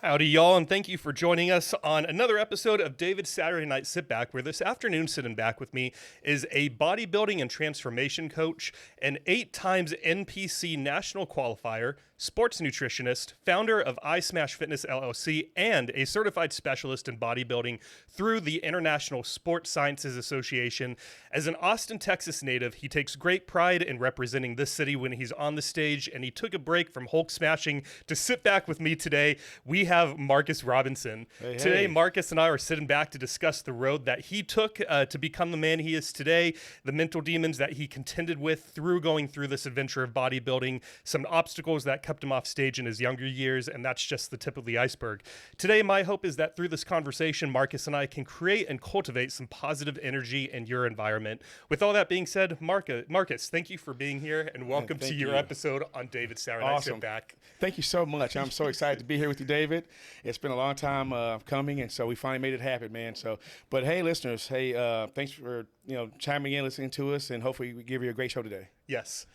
Howdy, y'all, and thank you for joining us on another episode of David's Saturday Night Sit Back, where this afternoon sitting back with me is a bodybuilding and transformation coach, an 8 times NPC National Qualifier, sports nutritionist, founder of iSmashFitness LLC, and a certified specialist in bodybuilding through the International Sports Sciences Association. As an Austin, Texas native, he takes great pride in representing this city when he's on the stage, and he took a break from Hulk smashing to sit back with me today. We have Marcus Robinson. Today, Marcus and I are sitting back to discuss the road that he took to become the man he is today, the mental demons that he contended with through going through this adventure of bodybuilding, some obstacles that kept him off stage in his younger years, and that's just the tip of the iceberg. Today, my hope is that through this conversation, Marcus and I can create and cultivate some positive energy in your environment. With all that being said, Marcus, thank you for being here, and welcome to your episode on David's Saturday Night Sit Back. Thank you so much. I'm so excited to be here with you, David. It's been a long time coming, and so we finally made it happen, man. But hey, listeners, thanks for chiming in, listening to us, and hopefully we give you a great show today. Yes.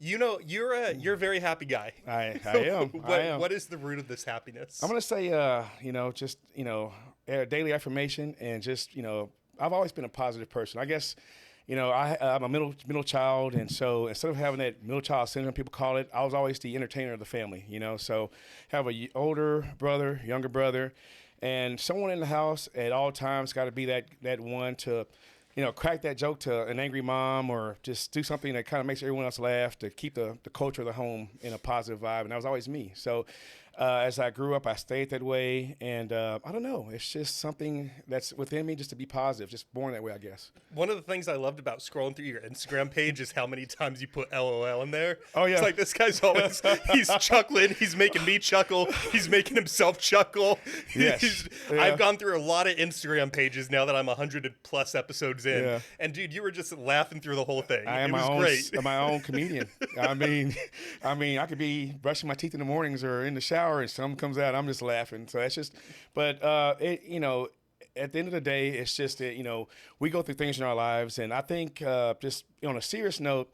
You know, you're a very happy guy. I am. What is the root of this happiness? I'm gonna say, daily affirmation, and just I've always been a positive person. I guess, I'm a middle child, and so instead of having that middle child syndrome, people call it, I was always the entertainer of the family. So have a older brother, younger brother, and someone in the house at all times got to be that one to crack that joke to an angry mom, or just do something that kind of makes everyone else laugh to keep the culture of the home in a positive vibe. And that was always me. So as I grew up, I stayed that way. And I don't know, it's just something that's within me, just to be positive, just born that way, I guess. One of the things I loved about scrolling through your Instagram page is how many times you put LOL in there. Oh, yeah. It's like this guy's always, he's chuckling. He's making me chuckle. He's making himself chuckle. Yes. I've gone through a lot of Instagram pages now that I'm 100+ episodes in. Yeah. And dude, you were just laughing through the whole thing. It was great. My own comedian. I mean, I could be brushing my teeth in the mornings or in the shower, and something comes out, I'm just laughing. So it's just, but at the end of the day, it's just that, we go through things in our lives. And I think just on a serious note,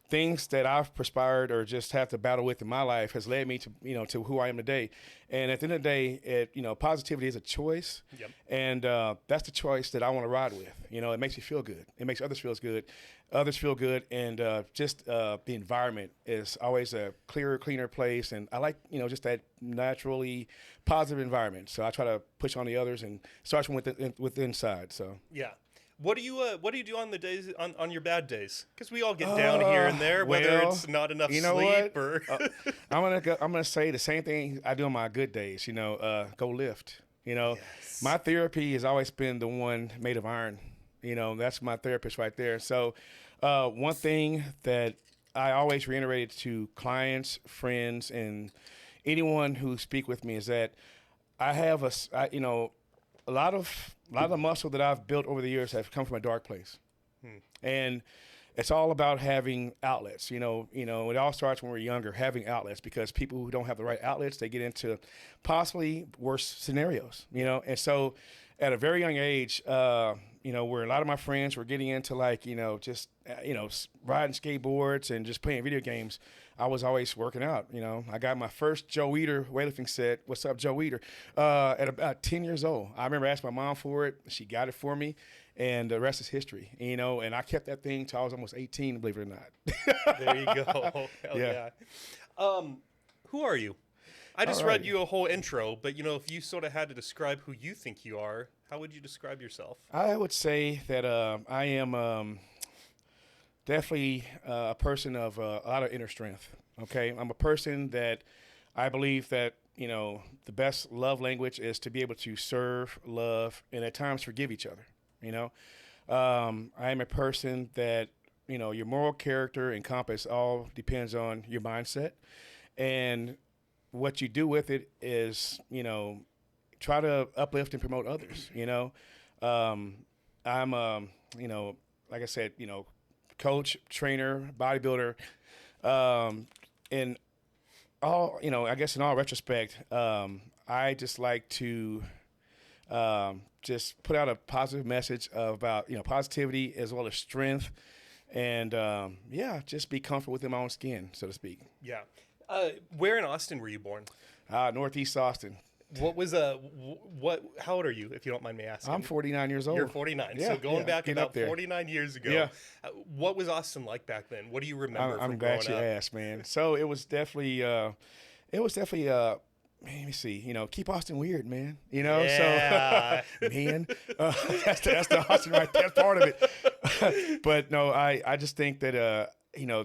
things that I've perspired or just have to battle with in my life has led me to, to who I am today. And at the end of the day, positivity is a choice. Yep. And that's the choice that I want to ride with. It makes you feel good. It makes others feel good. And just the environment is always a clearer, cleaner place. And I like, just that naturally positive environment. So I try to push on the others and start with the inside. So yeah. What do you do on the days on your bad days? Because we all get down here and there, whether it's not enough sleep or. I'm gonna say the same thing I do on my good days. Go lift. Yes. My therapy has always been the one made of iron. That's my therapist right there. So one thing that I always reiterated to clients, friends, and anyone who speak with me is that I have a lot of the muscle that I've built over the years have come from a dark place. And it's all about having outlets. It all starts when we're younger, having outlets, because people who don't have the right outlets, they get into possibly worse scenarios, And so at a very young age, where a lot of my friends were getting into just riding skateboards and just playing video games, I was always working out. I got my first Joe Eater weightlifting set. What's up, Joe Eater? At about 10 years old. I remember asking my mom for it. She got it for me, and the rest is history. And I kept that thing till I was almost 18, believe it or not. There you go. Hell yeah. Who are you? I just read you a whole intro, but if you sort of had to describe who you think you are, how would you describe yourself? I would say that I am definitely a person of a lot of inner strength. Okay, I'm a person that I believe that the best love language is to be able to serve, love, and at times forgive each other. I am a person that your moral character and compass all depends on your mindset, and what you do with it is, try to uplift and promote others. I'm, like I said, coach, trainer, bodybuilder, and all, I guess in all retrospect, I just like to just put out a positive message about, positivity as well as strength, and just be comfortable within my own skin, so to speak. Yeah. Where in Austin were you born? Northeast Austin. What was what? How old are you, if you don't mind me asking? I'm 49 years old. You're 49. Yeah, so going back getting about up there. 49 years ago, Yeah. What was Austin like back then? What do you remember I'm from glad growing you up? asked, man. So it was definitely, man, let me see, keep Austin weird, man. Yeah. So, man, that's the Austin right there. That's part of it. But no, I just think that,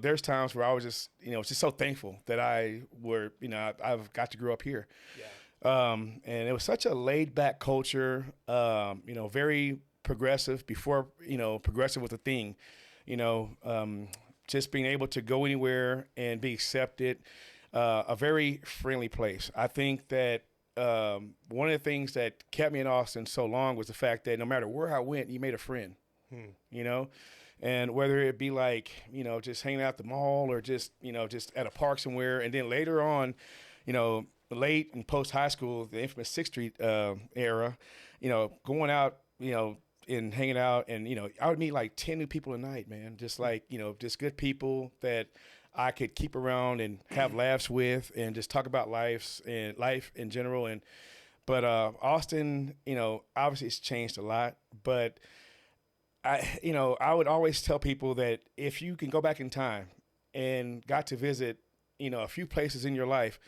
there's times where I was just, just so thankful that I've got to grow up here. Yeah. And it was such a laid back culture, very progressive before, progressive was a thing, just being able to go anywhere and be accepted, a very friendly place. I think that one of the things that kept me in Austin so long was the fact that no matter where I went, you made a friend, and whether it be like, just hanging out at the mall or just at a park somewhere. And then later on, late and post high school, the infamous 6th Street era, going out, and hanging out, and I would meet like 10 new people a night, man. Just like just good people that I could keep around and have laughs with, and just talk about life in general. But Austin, obviously it's changed a lot. But I would always tell people that if you can go back in time and got to visit, a few places in your life,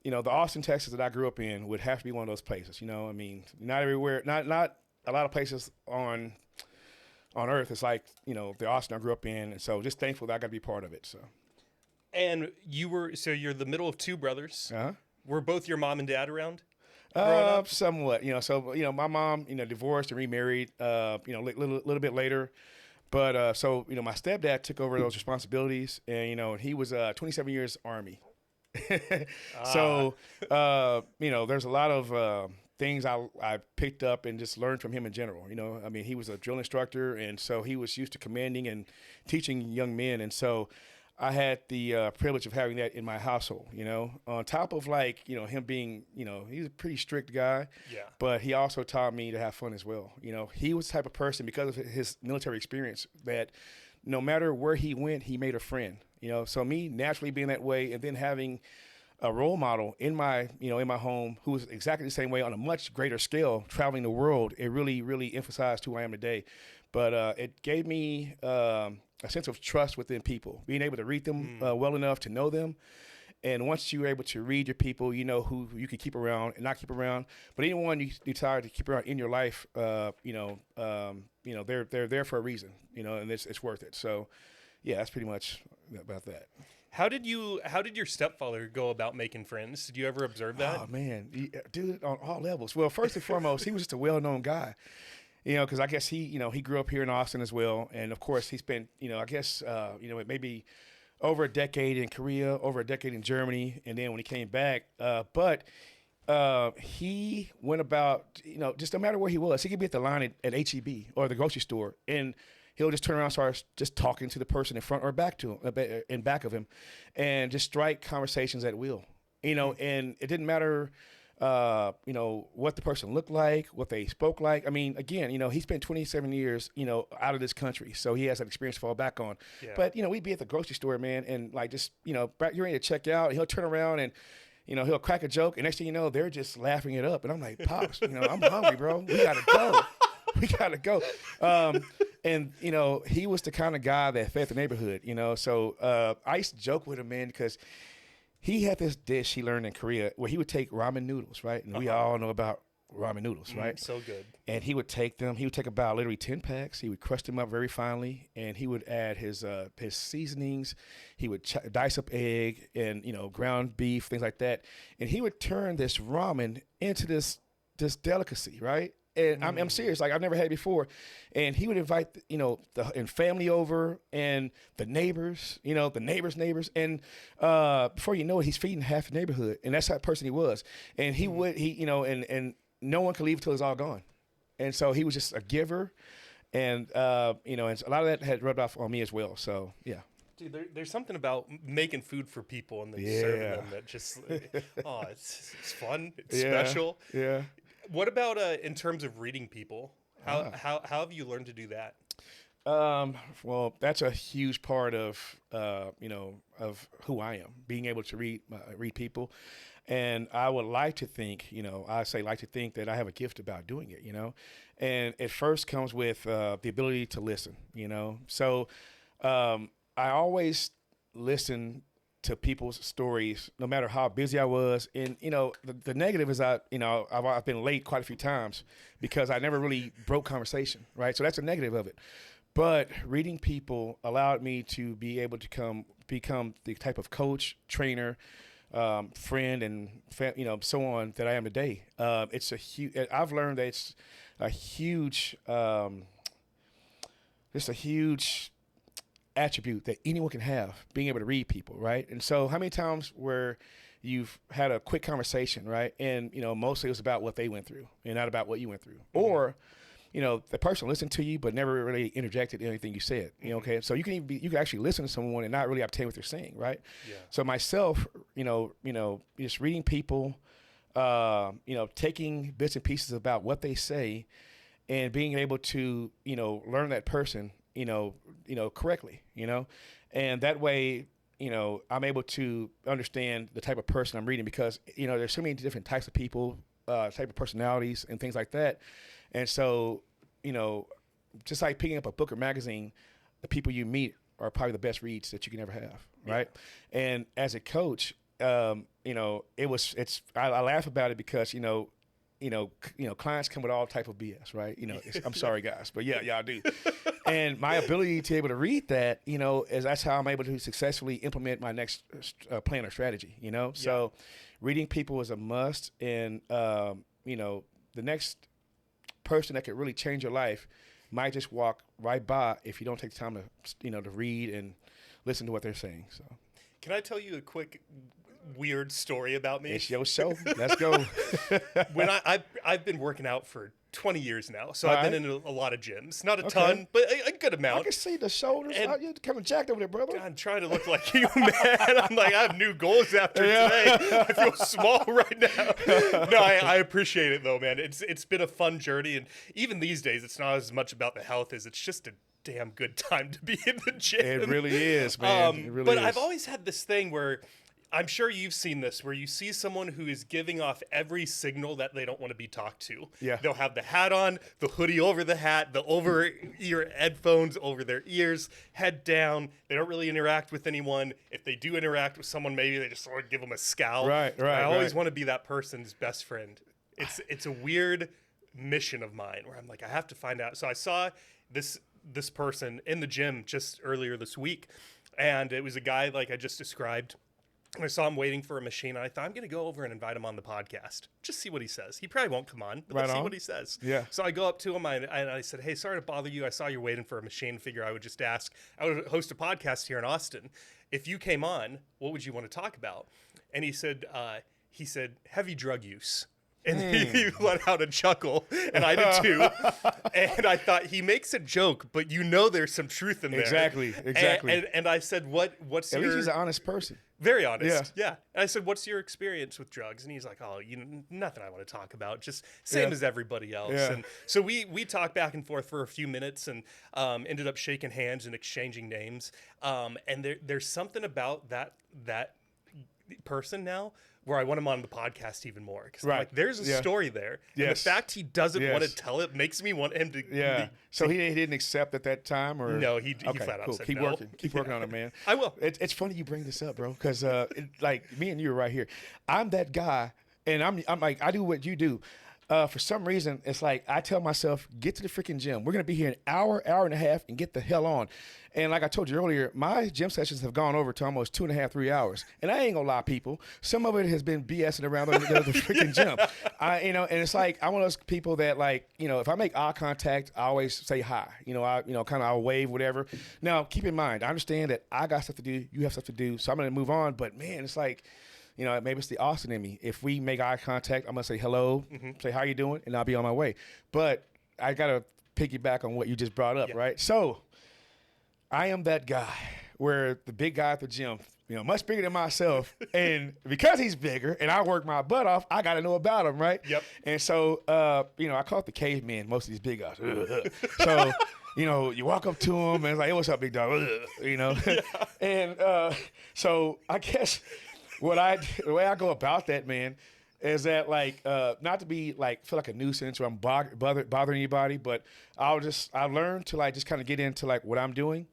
the Austin, Texas that I grew up in would have to be one of those places. I mean, not everywhere, not a lot of places on earth. It's like, the Austin I grew up in. And so just thankful that I got to be part of it. So. And you're the middle of two brothers. Uh-huh. Were both your mom and dad around? Somewhat, so, my mom, divorced and remarried, little bit later. But, so, my stepdad took over those responsibilities, and, he was 27 years Army. So, there's a lot of things I picked up and just learned from him in general. I mean, he was a drill instructor, and so he was used to commanding and teaching young men. And so I had the privilege of having that in my household, on top of him being, he's a pretty strict guy, but he also taught me to have fun as well. He was the type of person, because of his military experience, that no matter where he went, he made a friend, so me naturally being that way, and then having a role model in my home who was exactly the same way on a much greater scale, traveling the world, it really, really emphasized who I am today. But it gave me a sense of trust within people, being able to read them well enough to know them. And once you're able to read your people, who you can keep around and not keep around. But anyone you decide to keep around in your life, they're there for a reason, and it's worth it. So, yeah, that's pretty much about that. How did your stepfather go about making friends? Did you ever observe that? Oh, man, dude, on all levels. Well, first and foremost, he was just a well-known guy. Because I guess he grew up here in Austin as well. And, of course, he spent, maybe over a decade in Korea, over a decade in Germany, and then when he came back. But he went about, just no matter where he was, he could be at the line at H-E-B or the grocery store, and he'll just turn around and start just talking to the person in front or back to him, in back of him, and just strike conversations at will. And it didn't matter what the person looked like, what they spoke like. I mean, again, he spent 27 years, out of this country. So he has that experience to fall back on. Yeah. But, we'd be at the grocery store, man, and just, you're ready to check out, and he'll turn around and, he'll crack a joke. And next thing you know, they're just laughing it up. And I'm like, Pops, I'm hungry, bro. We got to go. We got to go. And, he was the kind of guy that fed the neighborhood, So I used to joke with him, man, because he had this dish he learned in Korea where he would take ramen noodles, right? And we all know about ramen noodles, right? So good. And he would take them. He would take about literally 10 packs. He would crush them up very finely, and he would add his seasonings. He would dice up egg and ground beef, things like that. And he would turn this ramen into this delicacy, right? And I'm serious. Like, I've never had it before. And he would invite, the family over and the neighbors, the neighbors. And before you know it, he's feeding half the neighborhood. And that's the person he was. And he would, and no one could leave until it's all gone. And so he was just a giver. And, and a lot of that had rubbed off on me as well. So, yeah. Dude, there's something about making food for people and then serving them that just, it's fun. It's special. Yeah. What about in terms of reading people? How have you learned to do that? Well, that's a huge part of of who I am, being able to read people. And I would like to think, like to think that I have a gift about doing it, and it first comes with the ability to listen, So I always listen to people's stories, no matter how busy I was. And, the negative is I've been late quite a few times because I never really broke conversation, right? So that's a negative of it. But reading people allowed me to be able to become the type of coach, trainer, friend, and so on that I am today. I've learned that it's a huge attribute that anyone can have, being able to read people, right? And so how many times where you've had a quick conversation, right? And, mostly it was about what they went through and not about what you went through. Mm-hmm. Or, the person listened to you but never really interjected in anything you said. Mm-hmm. Okay? So you can actually listen to someone and not really obtain what they're saying, right? Yeah. So myself, just reading people, taking bits and pieces about what they say and being able to, learn that person, correctly, and that way, I'm able to understand the type of person I'm reading because, there's so many different types of people, type of personalities and things like that. And so, just like picking up a book or magazine, the people you meet are probably the best reads that you can ever have. Right. Yeah. And as a coach, I laugh about it because, clients come with all type of BS, right? I'm sorry guys, but yeah, y'all do. And my ability to be able to read that, is that's how I'm able to successfully implement my next plan or strategy, So reading people is a must. And, the next person that could really change your life might just walk right by if you don't take the time to, to read and listen to what they're saying. So can I tell you a quick weird story about me? It's your show. Let's go. When I've been working out for 20 years now, so I've been in a lot of gyms, not a ton, but a good amount. I can see the shoulders. You're kind of jacked over there, brother. I'm trying to look like you, man. I'm like, I have new goals after today. I feel small right now. No, I appreciate it though, man. It's been a fun journey, and even these days, it's not as much about the health as it's just a damn good time to be in the gym. It really is, man. It really is. I've always had this thing where, I'm sure you've seen this, where you see someone who is giving off every signal that they don't want to be talked to. Yeah. They'll have the hat on, the hoodie over the hat, the over-ear headphones over their ears, head down. They don't really interact with anyone. If they do interact with someone, maybe they just sort of give them a scowl. Right. I always want to be that person's best friend. It's a weird mission of mine where I'm like, I have to find out. So I saw this person in the gym just earlier this week, and it was a guy like I just described. And I saw him waiting for a machine, and I thought, I'm going to go over and invite him on the podcast. Just see what he says. He probably won't come on, but let's see what he says. Yeah. So I go up to him, and I said, hey, sorry to bother you. I saw you're waiting for a machine. Figure I would just ask. I would host a podcast here in Austin. If you came on, what would you want to talk about? And he said, heavy drug use. And he let out a chuckle, and I did too. And I thought, he makes a joke, but there's some truth in there. Exactly. And I said, what's At your... least he's an honest person. Very honest. Yeah. And I said, what's your experience with drugs? And he's like, nothing I want to talk about. Just same as everybody else. Yeah. And so we talked back and forth for a few minutes and ended up shaking hands and exchanging names. And there's something about that person now where I want him on the podcast even more. Because I'm like, there's a story there. Yes. And the fact he doesn't want to tell it makes me want him to... Yeah. So he didn't accept at that time? Or No, he flat out said Keep no. working. Keep working on it, man. I will. It's funny you bring this up, bro, because like me and you are right here. I'm that guy, and I'm like, I do what you do. For some reason, it's like I tell myself, get to the freaking gym. We're going to be here an hour and a half, and get the hell on. And like I told you earlier, my gym sessions have gone over to almost 2.5, 3 hours. And I ain't going to lie, people. Some of it has been BSing around the freaking gym. And it's like, I'm one of those people that, like, if I make eye contact, I always say hi. I'll wave, whatever. Now, keep in mind, I understand that I got stuff to do, you have stuff to do, so I'm going to move on. But, man, it's like, maybe it's the Austin in me. If we make eye contact, I'm going to say hello, say how you doing, and I'll be on my way. But I got to piggyback on what you just brought up, right? So I am that guy where the big guy at the gym, much bigger than myself, and because he's bigger and I work my butt off, I got to know about him, right? Yep. And so, I call it the caveman, most of these big guys. So, you walk up to him and it's like, hey, what's up, big dog? Yeah. And so I guess... the way I go about that, man, is that like not to be like feel like a nuisance or I'm bothering anybody, but I learned to like just kind of get into like what I'm doing,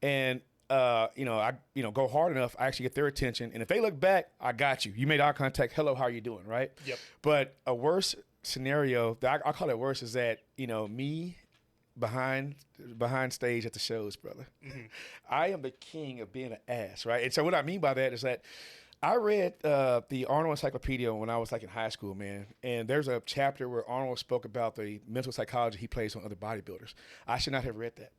and I go hard enough, I actually get their attention, and if they look back, I got you. You made eye contact. Hello, how are you doing? Right. Yep. But a worse scenario, I call it worse, is that me behind stage at the shows, brother. Mm-hmm. I am the king of being an ass, right? And so what I mean by that is that I read the Arnold Encyclopedia when I was like in high school, man. And there's a chapter where Arnold spoke about the mental psychology he plays on other bodybuilders. I should not have read that.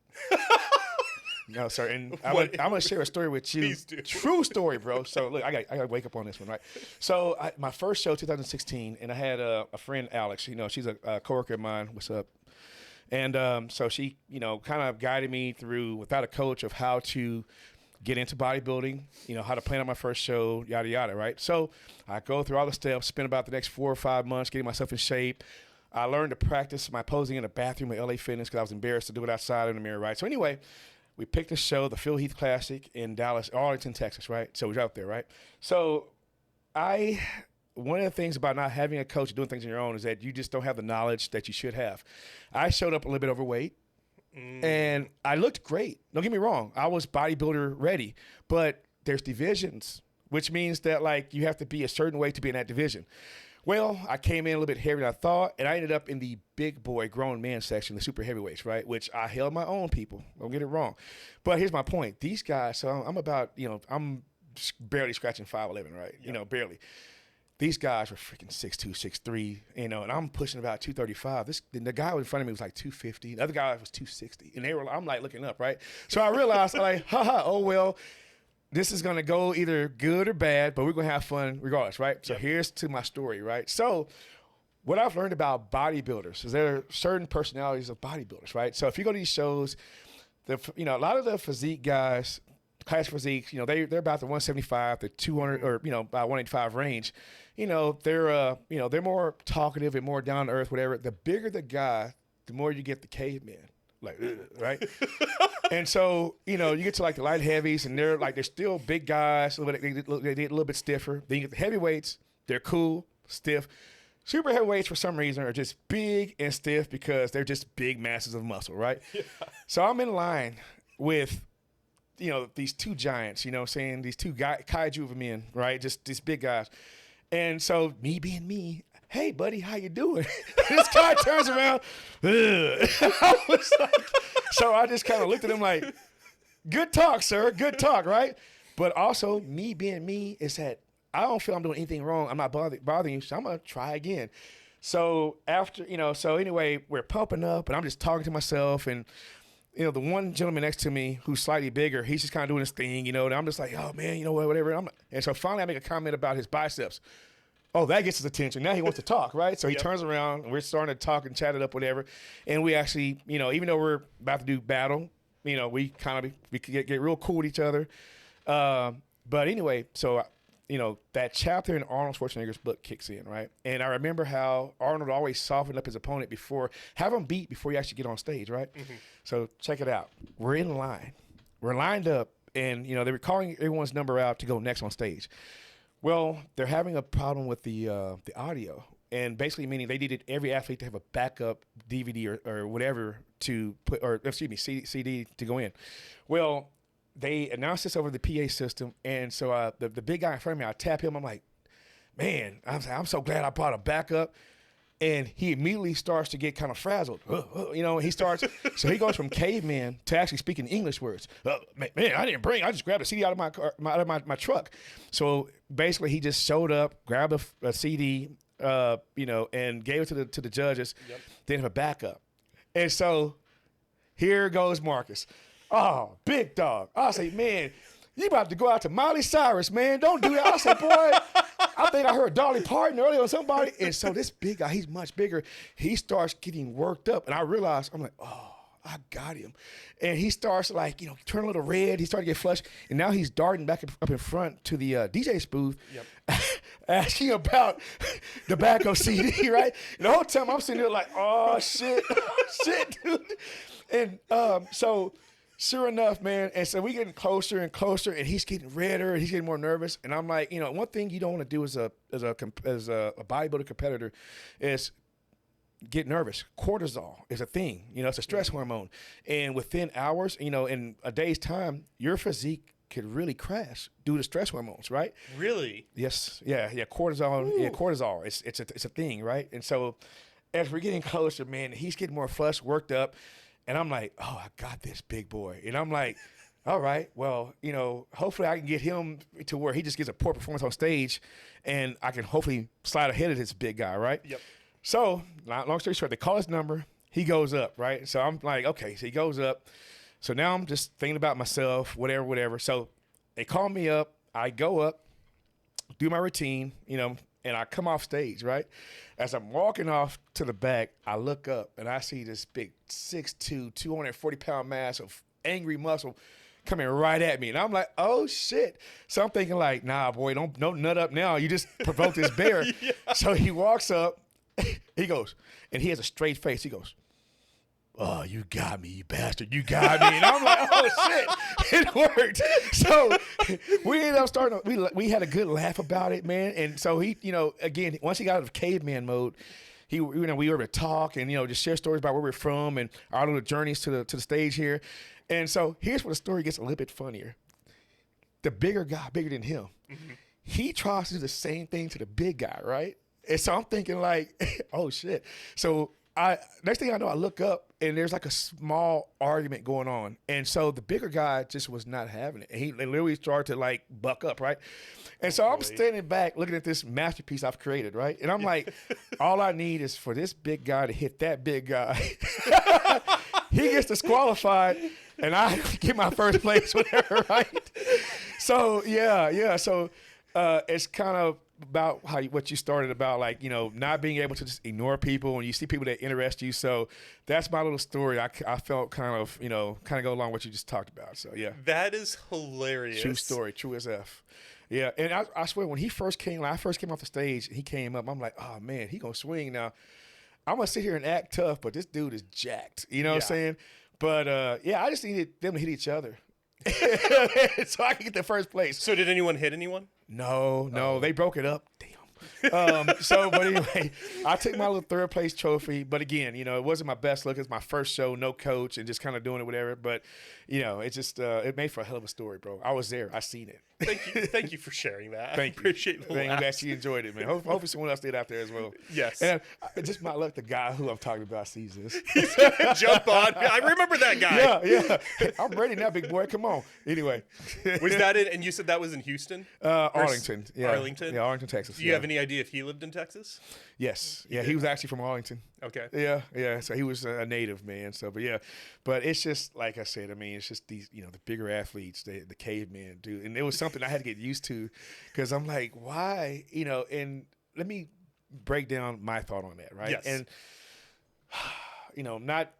No, sir. And I'm going to share a story with you. Please do. True story, bro. So look, I got to wake up on this one, right? So my first show, 2016, and I had a friend, Alex. She's a coworker of mine. What's up? And so she, kind of guided me through, without a coach, of how to get into bodybuilding, how to plan out my first show, yada, yada, right? So I go through all the steps, spend about the next 4 or 5 months getting myself in shape. I learned to practice my posing in the bathroom at LA Fitness because I was embarrassed to do it outside in the mirror, right? So anyway, we picked a show, the Phil Heath Classic in Dallas, Arlington, Texas, right? So we drove there, right? So one of the things about not having a coach doing things on your own is that you just don't have the knowledge that you should have. I showed up a little bit overweight, and I looked great. Don't get me wrong. I was bodybuilder ready, but there's divisions, which means that like you have to be a certain way to be in that division. Well, I came in a little bit heavier than I thought, and I ended up in the big boy grown man section, the super heavyweights, right? Which I held my own, people. Don't get it wrong. But here's my point. These guys, so I'm about, I'm barely scratching 5'11", right? Yep. Barely. These guys were freaking 6'2", 6'3", and I'm pushing about 235. The guy in front of me was like 250. The other guy was 260. And I'm like looking up, right? So I realized, oh, well, this is going to go either good or bad, but we're going to have fun regardless, right? So here's to my story, right? So what I've learned about bodybuilders is there are certain personalities of bodybuilders, right? So if you go to these shows, a lot of the physique guys, class physiques, they're about the 175 to 200 or, about 185 range. They're more talkative and more down to earth, whatever. The bigger the guy, the more you get the caveman, like, right? And so, you get to like the light heavies, and they're still big guys. They get a little bit stiffer. Then you get the heavyweights. They're cool, stiff. Super heavyweights, for some reason, are just big and stiff because they're just big masses of muscle, right? Yeah. So I'm in line with, these two giants, these two kaiju of men, right? Just these big guys. And so me being me, hey, buddy, how you doing? This guy turns around. I was like, so I just kind of looked at him like, good talk, sir. Good talk, right? But also me being me is that I don't feel I'm doing anything wrong. I'm not bothering you, so I'm going to try again. So after, so anyway, we're pumping up, and I'm just talking to myself, and the one gentleman next to me who's slightly bigger, he's just kind of doing his thing, and I'm just like, oh, man, whatever. And so finally I make a comment about his biceps. Oh, that gets his attention. Now he wants to talk, right? So he turns around, and we're starting to talk and chat it up, whatever. And we actually, even though we're about to do battle, we kind of we get real cool with each other. But anyway, so that chapter in Arnold Schwarzenegger's book kicks in, right? And I remember how Arnold always softened up his opponent have him beat before you actually get on stage, right? Mm-hmm. So check it out. We're in line. We're lined up, and, they were calling everyone's number out to go next on stage. Well, they're having a problem with the audio, and basically meaning they needed every athlete to have a backup DVD or whatever to put, or excuse me, CD to go in. Well, they announced this over the PA system, and so the big guy in front of me, I tap him. I'm like, man, I'm so glad I brought a backup. And he immediately starts to get kind of frazzled. He starts, so he goes from caveman to actually speaking English words. Man, I just grabbed a CD out of my car, out of my truck. So basically he just showed up, grabbed a CD, and gave it to the judges, then have a backup. And so here goes Marcus. Oh, big dog. I say, man, you about to go out to Miley Cyrus, man. Don't do that. I say, boy, I think I heard Dolly Parton earlier or somebody. And so this big guy, he's much bigger. He starts getting worked up. And I realize, I'm like, oh, I got him. And he starts turn a little red. He started to get flushed. And now he's darting back up in front to the DJ's booth, asking about the backup CD, right? And the whole time I'm sitting there like, oh, shit, dude. And so sure enough, man. And so we getting closer and closer, and he's getting redder, and he's getting more nervous. And I'm like, one thing you don't want to do as a bodybuilder competitor is get nervous. Cortisol is a thing. It's a stress hormone. And within hours, in a day's time, your physique could really crash due to stress hormones, right? Really? Yes. Yeah. Cortisol. Ooh. Yeah, cortisol. It's a thing, right? And so as we're getting closer, man, he's getting more flushed, worked up. And I'm like, oh, I got this, big boy. And I'm like, all right, well, hopefully I can get him to where he just gives a poor performance on stage, and I can hopefully slide ahead of this big guy, right? Yep. So, long story short, they call his number. He goes up, right? So I'm like, okay, so he goes up. So now I'm just thinking about myself, whatever. So they call me up. I go up, do my routine, and I come off stage, right? As I'm walking off to the back, I look up, and I see this big 6'2", 240-pound mass of angry muscle coming right at me. And I'm like, oh, shit. So I'm thinking like, nah, boy, don't nut up now. You just provoked this bear. Yeah. So he walks up. He goes, and he has a straight face. He goes, oh, you got me, you bastard. You got me. And I'm like, oh, shit. It worked. So we ended up starting, we had a good laugh about it, man. And so he, again, once he got out of caveman mode, we were able to talk and, just share stories about where we're from and our little journeys to the stage here. And so here's where the story gets a little bit funnier. The bigger guy, bigger than him, he tries to do the same thing to the big guy, right? And so I'm thinking like, oh, shit. So next thing I know, I look up and there's like a small argument going on. And so the bigger guy just was not having it. And he literally started to like buck up, right? And so I'm standing back looking at this masterpiece I've created, right? And I'm like, all I need is for this big guy to hit that big guy. He gets disqualified and I get my first place, whatever, right? So, yeah. So it's kind of about what you started about, like, not being able to just ignore people and you see people that interest you. So that's my little story. I felt kind of go along with what you just talked about. So yeah, that is hilarious. True story, true as F. Yeah, and I swear when I first came off the stage, he came up. I'm like, oh man, he gonna swing now. I'm gonna sit here and act tough, but this dude is jacked. You know what I'm saying? But I just needed them to hit each other. So I could get the first place. So did anyone hit anyone? No, they broke it up. Damn. But anyway, I took my little third place trophy. But again, it wasn't my best look. It was my first show, no coach, and just kind of doing it, whatever. But it just it made for a hell of a story, bro. I was there. I seen it. Thank you for sharing that. Thank you. Appreciate the I'm glad you enjoyed it, man. Hopefully someone else did out there as well. Yes. And just my luck, the guy who I'm talking about sees this. He's gonna jump on. I remember that guy. Yeah. I'm ready now, big boy. Come on. Anyway. Was that it? And you said that was in Houston? Arlington. Yeah. Arlington? Yeah, Arlington, Texas. Do you have any idea if he lived in Texas? Yes. Yeah, he was actually from Arlington. Okay. Yeah. So he was a native, man. So, but it's just like I said. I mean, it's just these, the bigger athletes, the cavemen, dude. And it was something I had to get used to, because I'm like, why, And let me break down my thought on that, right? Yes. And not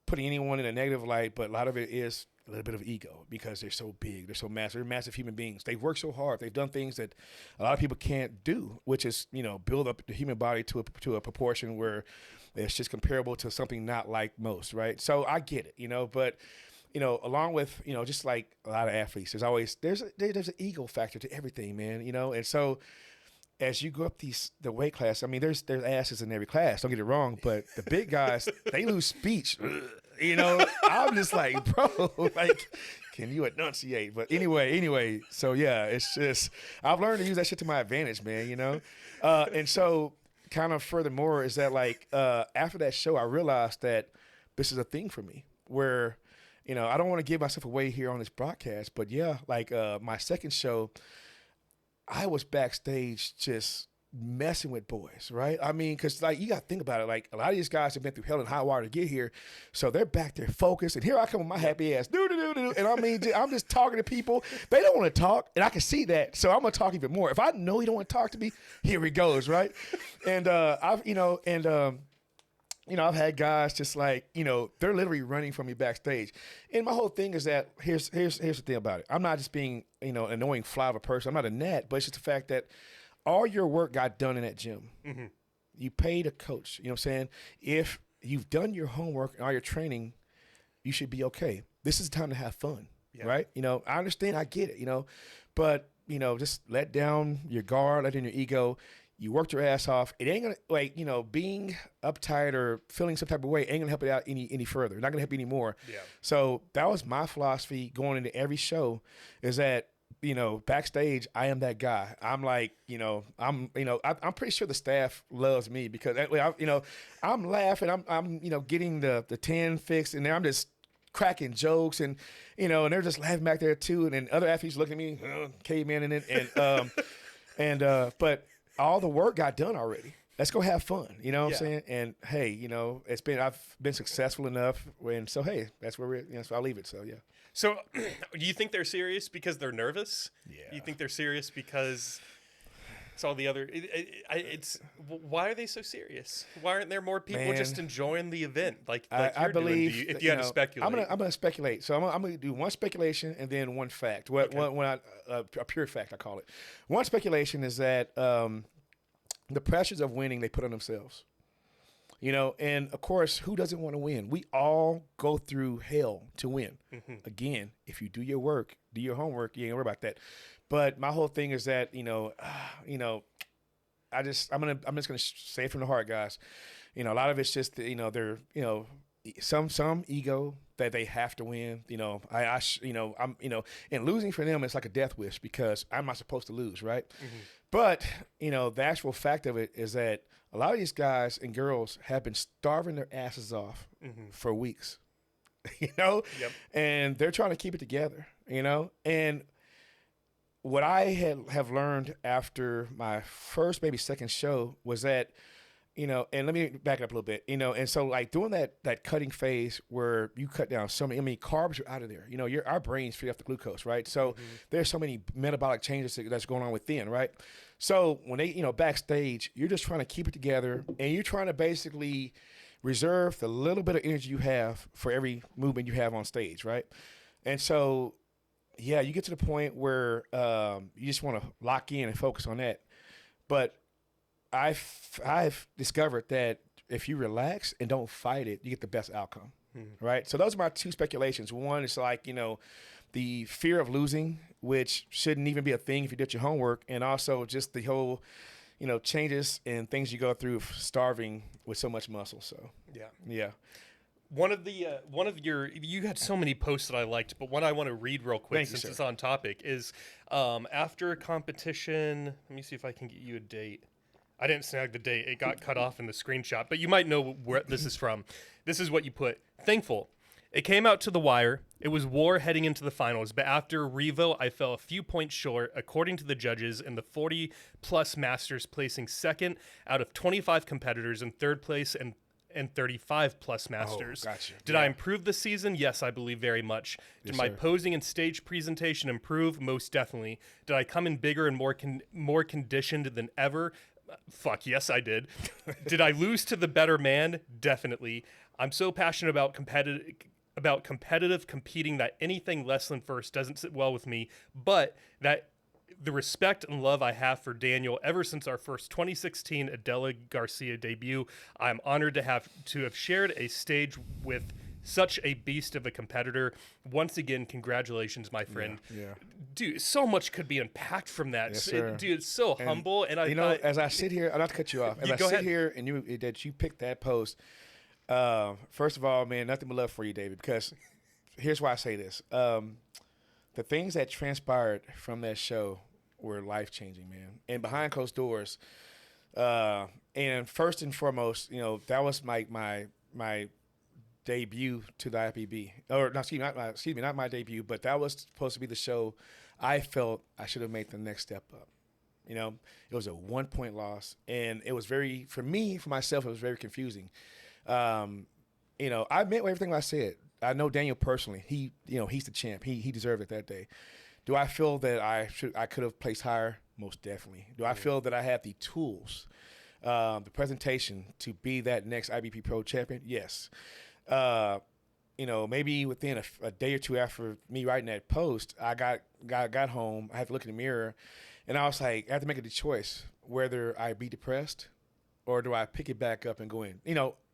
putting anyone in a negative light, but a lot of it is a little bit of ego, because they're so big, they're so massive, they're massive human beings. They work so hard. They've done things that a lot of people can't do, which is, build up the human body to a proportion where it's just comparable to something not like most, right? So I get it, but along with, just like a lot of athletes, there's an ego factor to everything, man, and so as you go up the weight class, I mean, there's asses in every class, don't get it wrong, but the big guys, they lose speech. I'm just like, bro, like, can you enunciate? But anyway, so yeah, it's just, I've learned to use that shit to my advantage, man, and so kind of furthermore is that, like, after that show, I realized that this is a thing for me where, I don't want to give myself away here on this broadcast, but yeah, like, my second show, I was backstage just messing with boys, right? I mean, because, like, you got to think about it. Like, a lot of these guys have been through hell and high water to get here, so they're back there focused, and here I come with my happy ass, and I mean, I'm just talking to people. They don't want to talk, and I can see that, so I'm going to talk even more. If I know you don't want to talk to me, here he goes, right? And I've had guys just like, they're literally running from me backstage. And my whole thing is that here's the thing about it. I'm not just being, an annoying fly of a person. I'm not a gnat, but it's just the fact that all your work got done in that gym. Mm-hmm. You paid a coach, you know what I'm saying? If you've done your homework and all your training, you should be okay. this is time to have fun, Yeah. right? You know, I understand, I get it, you know, but, you know, just let down your guard, let down your ego. You worked your ass off. It ain't gonna, like, you know, being uptight or feeling some type of way ain't gonna help it out any further. Not gonna help you anymore. Yeah. So that was my philosophy going into every show, is that, you know, backstage, I am that guy. I'm like, I'm pretty sure the staff loves me because, I'm laughing. I'm getting the 10 fixed, and I'm just cracking jokes, and, and they're just laughing back there too. And then other athletes looking at me, caveman in it. But all the work got done already. Let's go have fun. You know what I'm saying? And hey, I've been successful enough. And so, hey, that's where so I'll leave it. So, yeah. So, do you think they're serious because they're nervous? Yeah. Do you think they're serious because it's all the other? Why are they so serious? Why aren't there more people just enjoying the event? Like I believe, doing? If you had to speculate, I'm gonna speculate. So I'm gonna do one speculation and then one fact. A pure fact, I call it. One speculation is that the pressures of winning they put on themselves. And of course, who doesn't want to win? We all go through hell to win. Mm-hmm. Again, if you do your work, do your homework, you ain't worry about that. But my whole thing is that, I'm just gonna say it from the heart, guys. A lot of it's just they're some ego that they have to win. And losing for them is like a death wish because I'm not supposed to lose, right? Mm-hmm. But the actual fact of it is that a lot of these guys and girls have been starving their asses off for weeks, Yep. And they're trying to keep it together, And what I have learned after my first, maybe second show was that, and let me back up a little bit, and so like doing that cutting phase where you cut down so many, carbs are out of there. Our brains feed off the glucose, right? So there's so many metabolic changes that's going on within, right? So when they, backstage, you're just trying to keep it together and you're trying to basically reserve the little bit of energy you have for every movement you have on stage, right? And so, yeah, you get to the point where you just want to lock in and focus on that. But I've discovered that if you relax and don't fight it, you get the best outcome, right? So those are my two speculations. One is like, the fear of losing, which shouldn't even be a thing if you did your homework, and also just the whole, changes and things you go through starving with so much muscle. So yeah. One of your you had so many posts that I liked, but one I want to read real quick since it's on topic is after a competition. Let me see if I can get you a date. I didn't snag the date. It got cut off in the screenshot, but you might know where this is from. This is what you put. Thankful. It came out to the wire. It was war heading into the finals, but after Revo, I fell a few points short, according to the judges, in the 40-plus Masters, placing second out of 25 competitors in third place and 35-plus Masters. Oh, gotcha. Did I improve this season? Yes, I believe very much. Did my posing and stage presentation improve? Most definitely. Did I come in bigger and more conditioned than ever? Fuck, yes, I did. Did I lose to the better man? Definitely. I'm so passionate about competitive competing that anything less than first doesn't sit well with me, but that the respect and love I have for Daniel ever since our first 2016 Adela Garcia debut, I'm honored to have shared a stage with such a beast of a competitor. Once again, congratulations, my friend. Yeah. Dude, so much could be unpacked from that. Yes, sir. Dude, it's so humble. And as I sit here, I'm not to cut you off. As I sit here and you picked that post, first of all, man, nothing but love for you, David, because here's why I say this. The things that transpired from that show were life-changing, man. And behind closed doors, and first and foremost, that was my debut to the IFBB. Or, no, excuse me, not my debut, but that was supposed to be the show I felt I should have made the next step up. It was a 1-point loss, and it was for myself, it was very confusing. I meant everything I said. I know Daniel personally. He's the champ. He deserved it that day. Do I feel that I could have placed higher? Most definitely. Do I feel that I had the tools, the presentation to be that next IBP Pro champion? Yes. Maybe within a day or two after me writing that post, I got home. I had to look in the mirror, and I was like, I have to make a choice whether I be depressed or do I pick it back up and go in.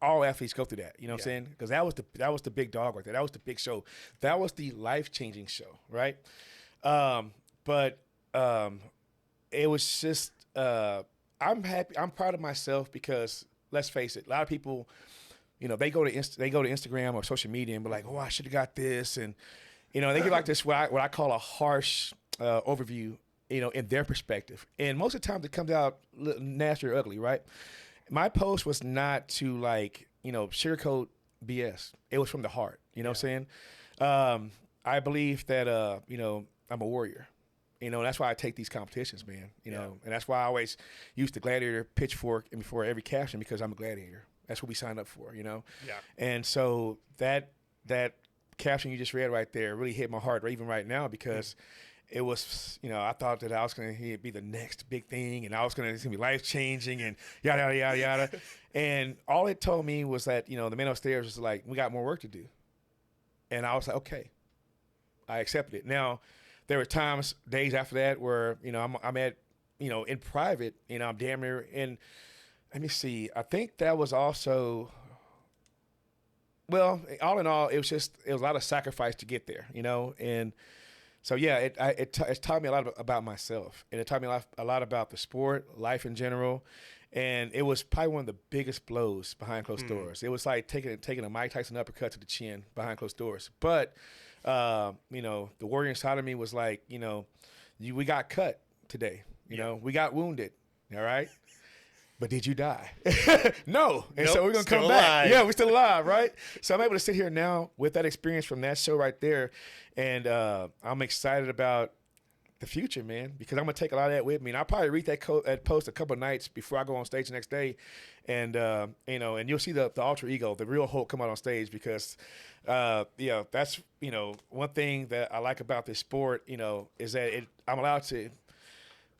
all athletes go through that. You know what I'm saying? Because that was the big dog right there. That was the big show. That was the life-changing show, right? But it was just I'm happy. I'm proud of myself because let's face it, a lot of people, you know, they go to Instagram or social media and be like, oh, I should have got this, and you know, they get like this what I call a harsh overview, you know, in their perspective. And most of the time it comes out nasty or ugly, right? My post was not to like, you know, sugarcoat BS. It was from the heart, you know what I'm saying? I believe that, you know, I'm a warrior. You know, that's why I take these competitions, man, you know, and that's why I always use the gladiator pitchfork before every caption because I'm a gladiator. That's what we signed up for, you know? Yeah. And so that caption you just read right there really hit my heart even right now because it was, you know, I thought that I was going to be the next big thing and it's going to be life-changing and yada, yada, yada, yada. And all it told me was that, you know, the man upstairs was like, we got more work to do. And I was like, okay, I accepted it. Now, there were times, days after that where, you know, I'm at, you know, in private, you know, I'm damn near in, let me see, I think that was also, well, all in all, it was a lot of sacrifice to get there, you know, and so, yeah, it taught me a lot about myself, and it taught me a lot about the sport, life in general, and it was probably one of the biggest blows behind closed doors. It was like taking a Mike Tyson uppercut to the chin behind closed doors, but you know, the warrior inside of me was like, you know, we got cut today. You know, we got wounded. All right. But did you die? No. And so we're going to come back. Yeah, we're still alive, right? So I'm able to sit here now with that experience from that show right there. And I'm excited about the future, man, because I'm going to take a lot of that with me. And I'll probably read that post a couple of nights before I go on stage the next day. And, you know, and you'll see the alter ego, the real Hulk come out on stage because, yeah, that's, you know, one thing that I like about this sport, you know, is that I'm allowed to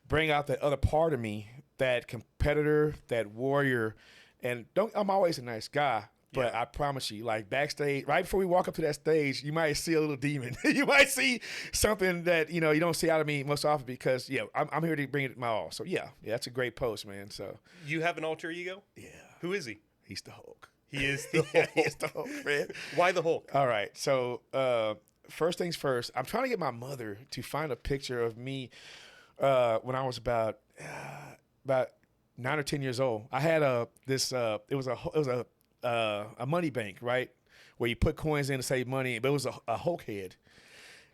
bring out that other part of me, that competitor, that warrior. And I'm always a nice guy. But I promise you, like backstage, right before we walk up to that stage, you might see a little demon. You might see something that, you know, you don't see out of me most often because, yeah, I'm here to bring it my all. So, yeah, that's a great post, man. So you have an alter ego? Yeah. Who is he? He's the Hulk. He is the Hulk. He's the Hulk, man. Why the Hulk? All right. So first things first, I'm trying to get my mother to find a picture of me when I was about 9 or 10 years old. I had it was a money bank, right, where you put coins in to save money, but it was a Hulk head.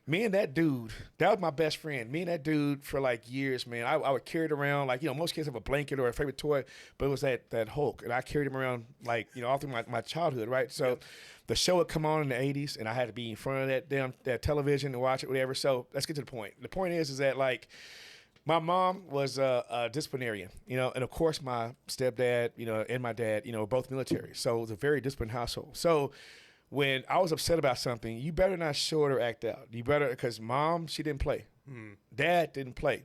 Me and that dude, that was my best friend. Me and that dude for like years, man. I would carry it around like, you know, most kids have a blanket or a favorite toy, but it was that Hulk, and I carried him around like, you know, all through my childhood, right? So the show would come on in the 80s, and I had to be in front of that television and watch it, whatever. So let's get to the point. The point is that like, my mom was a disciplinarian, you know, and of course my stepdad, you know, and my dad, you know, were both military. So it was a very disciplined household. So when I was upset about something, you better not show it or act out. You better, because mom, she didn't play. Dad didn't play.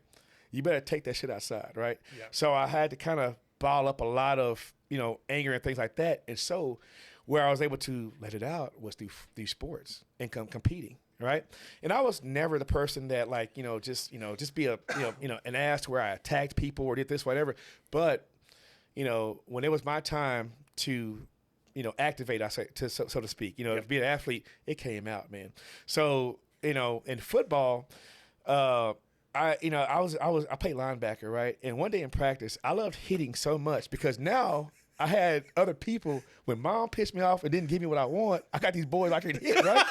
You better take that shit outside, right? Yeah. So I had to kind of bottle up a lot of, you know, anger and things like that. And so where I was able to let it out was through sports and competing. Right. And I was never the person that like, you know, just be a, an ass to where I attacked people or did this, whatever. But, you know, when it was my time to, you know, activate, so to speak, you know, to be an athlete, it came out, man. So, you know, in football, I played linebacker. Right. And one day in practice, I loved hitting so much because now I had other people when mom pissed me off and didn't give me what I want. I got these boys I could hit. Right.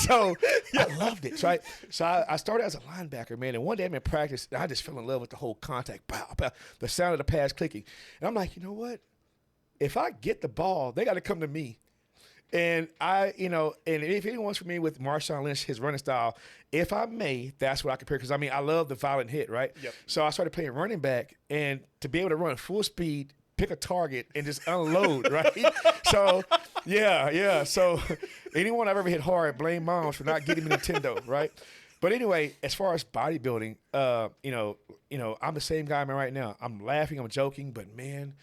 So I loved it, right? So I started as a linebacker, man. And one day I'm in practice, and I just fell in love with the whole contact, pow, pow, the sound of the pads clicking. And I'm like, you know what? If I get the ball, they got to come to me. And and if anyone's familiar with Marshawn Lynch, his running style, if I may, that's what I compare. Because, I mean, I love the violent hit, right? Yep. So I started playing running back, and to be able to run full speed, pick a target, and just unload, right? So, yeah. So anyone I've ever hit hard, blame moms for not getting me Nintendo, right? But anyway, as far as bodybuilding, I'm the same guy, man, right now. I'm laughing, I'm joking, but, man,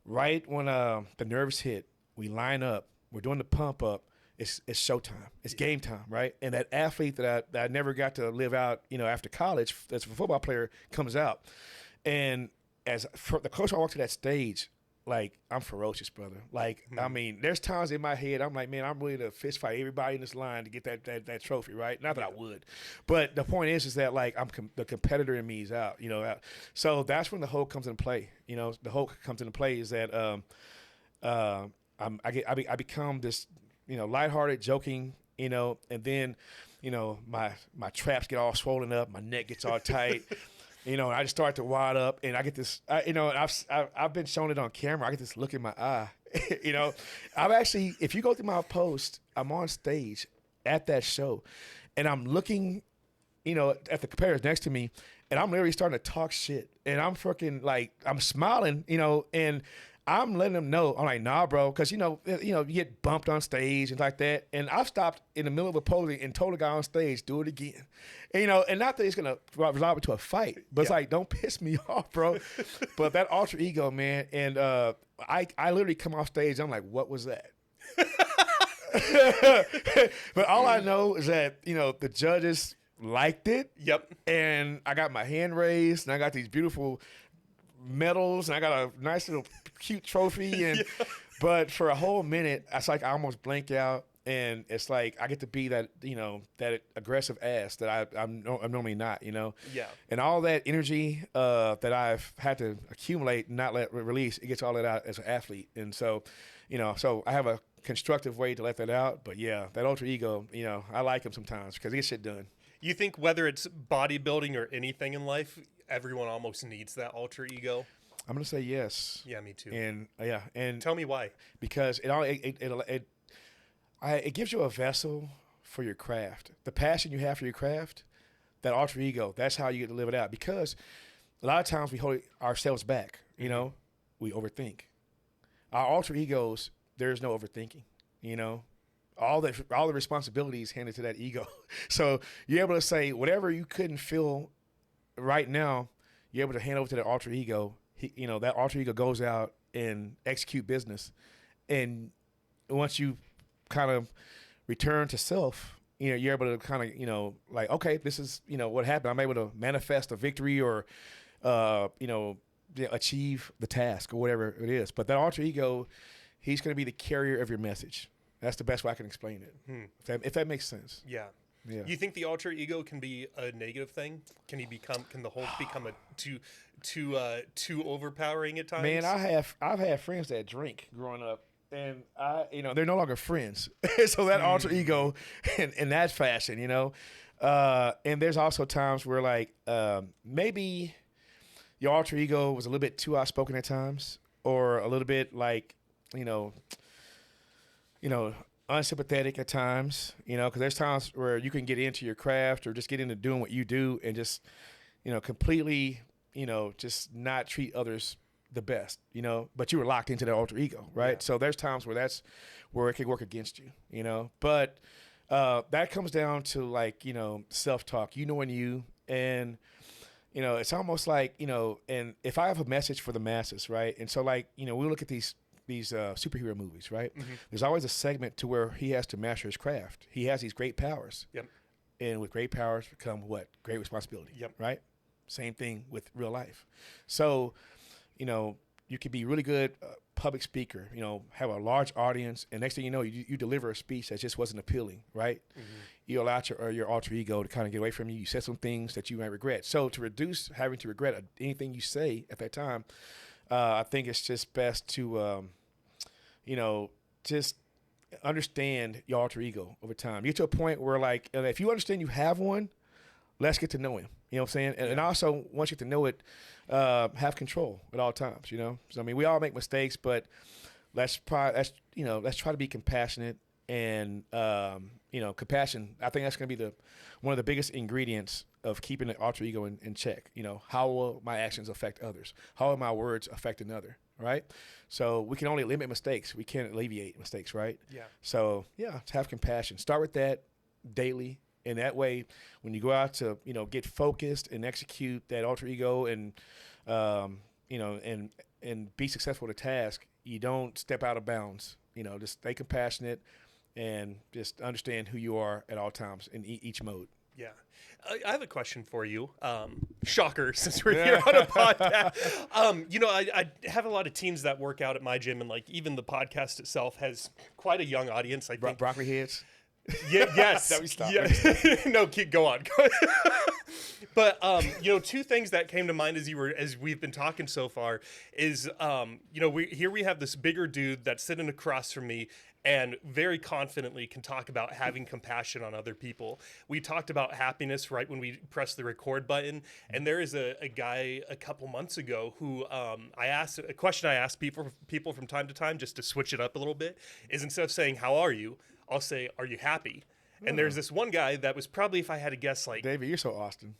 right when the nerves hit, we line up, we're doing the pump up, it's showtime. It's game time, right? And that athlete that I never got to live out, you know, after college, as a football player, comes out. And the closer I walk to that stage, like I'm ferocious, brother. Like, I mean, there's times in my head I'm like, man, I'm ready to fist fight everybody in this line to get that trophy, right? Not that I would, but the point is that like the competitor in me is out, you know. So that's when the Hulk comes into play. You know, the Hulk comes into play is that I become this, you know, lighthearted, joking, you know, and then, you know, my traps get all swollen up, my neck gets all tight. You know, I just start to wad up, and I get this. You know, I've been showing it on camera. I get this look in my eye. You know, I've actually, if you go through my post, I'm on stage at that show, and I'm looking, you know, at the competitors next to me, and I'm literally starting to talk shit, and I'm freaking like I'm smiling, you know, and I'm letting them know. I'm like, nah, bro, because you get bumped on stage and like that. And I've stopped in the middle of a posing and told a guy on stage, do it again. And, you know, and not that it's gonna resolve into a fight, but it's like, don't piss me off, bro. But that alter ego, man, and I literally come off stage. I'm like, what was that? But all I know is that, you know, the judges liked it. Yep. And I got my hand raised, and I got these beautiful medals, and I got a nice little cute trophy, and but for a whole minute it's like I almost blank out, and it's like I get to be that, you know, that aggressive ass that I'm normally not, you know. And all that energy that I've had to accumulate and not let release, it gets all that out as an athlete. And so, you know, so I have a constructive way to let that out. But yeah, that alter ego, you know, I like him sometimes because he gets shit done. You think whether it's bodybuilding or anything in life, everyone almost needs that alter ego? I'm gonna say yes. Yeah, me too. And tell me why. Because it gives you a vessel for your craft. The passion you have for your craft, that alter ego, that's how you get to live it out. Because a lot of times we hold ourselves back. You know, we overthink. Our alter egos, there's no overthinking. You know, all the responsibilities handed to that ego. So you're able to say whatever you couldn't feel right now, you're able to hand over to that alter ego. You know, that alter ego goes out and execute business. And once you kind of return to self, you know, you're able to kind of, you know, like, okay, this is, you know, what happened. I'm able to manifest a victory or, you know, achieve the task or whatever it is. But that alter ego, he's going to be the carrier of your message. That's the best way I can explain it. If that makes sense. Yeah. You think the alter ego can be a negative thing? Can the Hulk become a too overpowering at times? Man, I've had friends that drink growing up, and you know, they're no longer friends. So that alter ego in that fashion, you know. And there's also times where like maybe your alter ego was a little bit too outspoken at times, or a little bit like, you know, unsympathetic at times, you know, because there's times where you can get into your craft or just get into doing what you do and just, you know, completely, you know, just not treat others the best, you know, but you were locked into that alter ego, right? Yeah. So there's times where that's where it can work against you, you know, but that comes down to like, you know, self-talk, you knowing you, and, you know, it's almost like, you know, and if I have a message for the masses, right? And so like, you know, we look at these superhero movies, right? There's always a segment to where he has to master his craft. He has these great powers. And with great powers come what? Great responsibility. Right? Same thing with real life. So, you know, you could be really good public speaker, you know, have a large audience, and next thing you know, you deliver a speech that just wasn't appealing, right? You allow your alter ego to kind of get away from you. You said some things that you might regret. So to reduce having to regret anything you say at that time, I think it's just best to, you know, just understand your alter ego over time. You get to a point where, like, if you understand you have one, let's get to know him. You know what I'm saying? And also, once you get to know it, have control at all times, you know? So, I mean, we all make mistakes, but let's try to be compassionate. And, you know, compassion, I think that's going to be one of the biggest ingredients of keeping the alter ego in check. You know, how will my actions affect others? How will my words affect another, right? So we can only limit mistakes. We can't alleviate mistakes, right? So, yeah, to have compassion. Start with that daily. And that way, when you go out to, you know, get focused and execute that alter ego and, you know, and be successful at a task, you don't step out of bounds. You know, just stay compassionate and just understand who you are at all times in each mode. Yeah. I have a question for you. Shocker, since we're here on a podcast. You know, I have a lot of teens that work out at my gym, and like even the podcast itself has quite a young audience. I think Broccoli heads. Yeah. Yes. That we stop. Yeah. No, go on. But you know, two things that came to mind as we've been talking so far is you know, we have this bigger dude that's sitting across from me and very confidently can talk about having compassion on other people. We talked about happiness right when we pressed the record button, and there is a guy a couple months ago who a question I asked people from time to time, just to switch it up a little bit, is instead of saying how are you, I'll say, are you happy? And there's this one guy that was probably, if I had to guess, like... David, you're so Austin.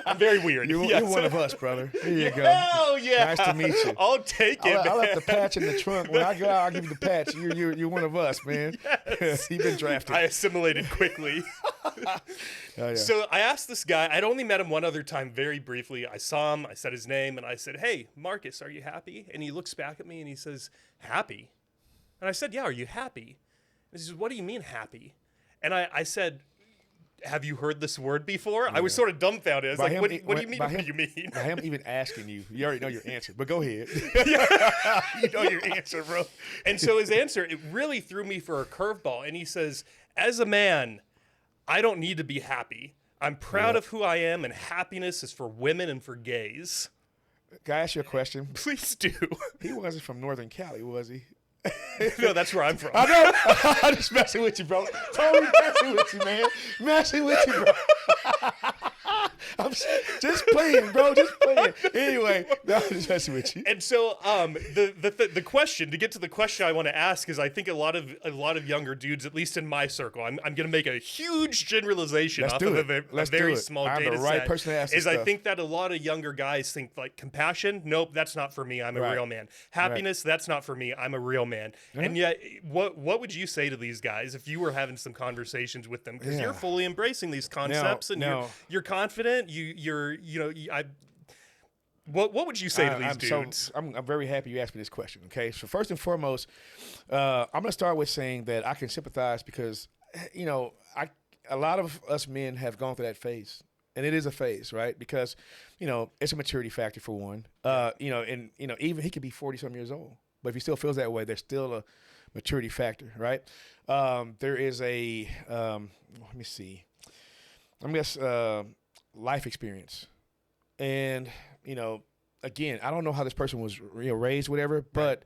I'm very weird. You're one of us, brother. Here you go. Oh, yeah. Nice to meet you. I'll take it, I left the patch in the trunk. When I go out, I'll give you the patch. You're one of us, man. Yes. You've been drafted. I assimilated quickly. Oh, yeah. So I asked this guy, I'd only met him one other time very briefly. I saw him, I said his name, and I said, hey, Marcus, are you happy? And he looks back at me and he says, happy? And I said, yeah, are you happy? And he says, what do you mean happy? And I said, have you heard this word before? Yeah. I was sort of dumbfounded. I was like, what do you mean? What do you mean? By him even asking you, you already know your answer, but go ahead. You know your answer, bro. And so his answer, it really threw me for a curveball. And he says, as a man, I don't need to be happy. I'm proud of who I am, and happiness is for women and for gays. Can I ask you a question? Please do. He wasn't from Northern Cali, was he? No, that's where I'm from. I know. I'm just messing with you, bro. Totally messing with you, man. Messing with you, bro. I'm just playing, bro. Just playing. Anyway, no, I'm just messing with you. And so, the question, to get to the question I want to ask, is I think a lot of younger dudes, at least in my circle, I'm going to make a huge generalization off of a very small data set. I'm the right person to ask this stuff. I think that a lot of younger guys think like compassion. Nope, that's not for me. I'm a real man. Happiness. That's not for me. I'm a real man. And yet, what would you say to these guys if you were having some conversations with them? Because you're fully embracing these concepts and you're confident. What would you say to these dudes? I'm very happy you asked me this question. Okay, so first and foremost, I'm going to start with saying that I can sympathize because, you know, a lot of us men have gone through that phase, and it is a phase, right? Because, you know, it's a maturity factor for one. You know, and you know, even he could be 40-some years old, but if he still feels that way, there's still a maturity factor, right? There is a let me see. I guess life experience, and you know, again, I don't know how this person was raised, whatever. But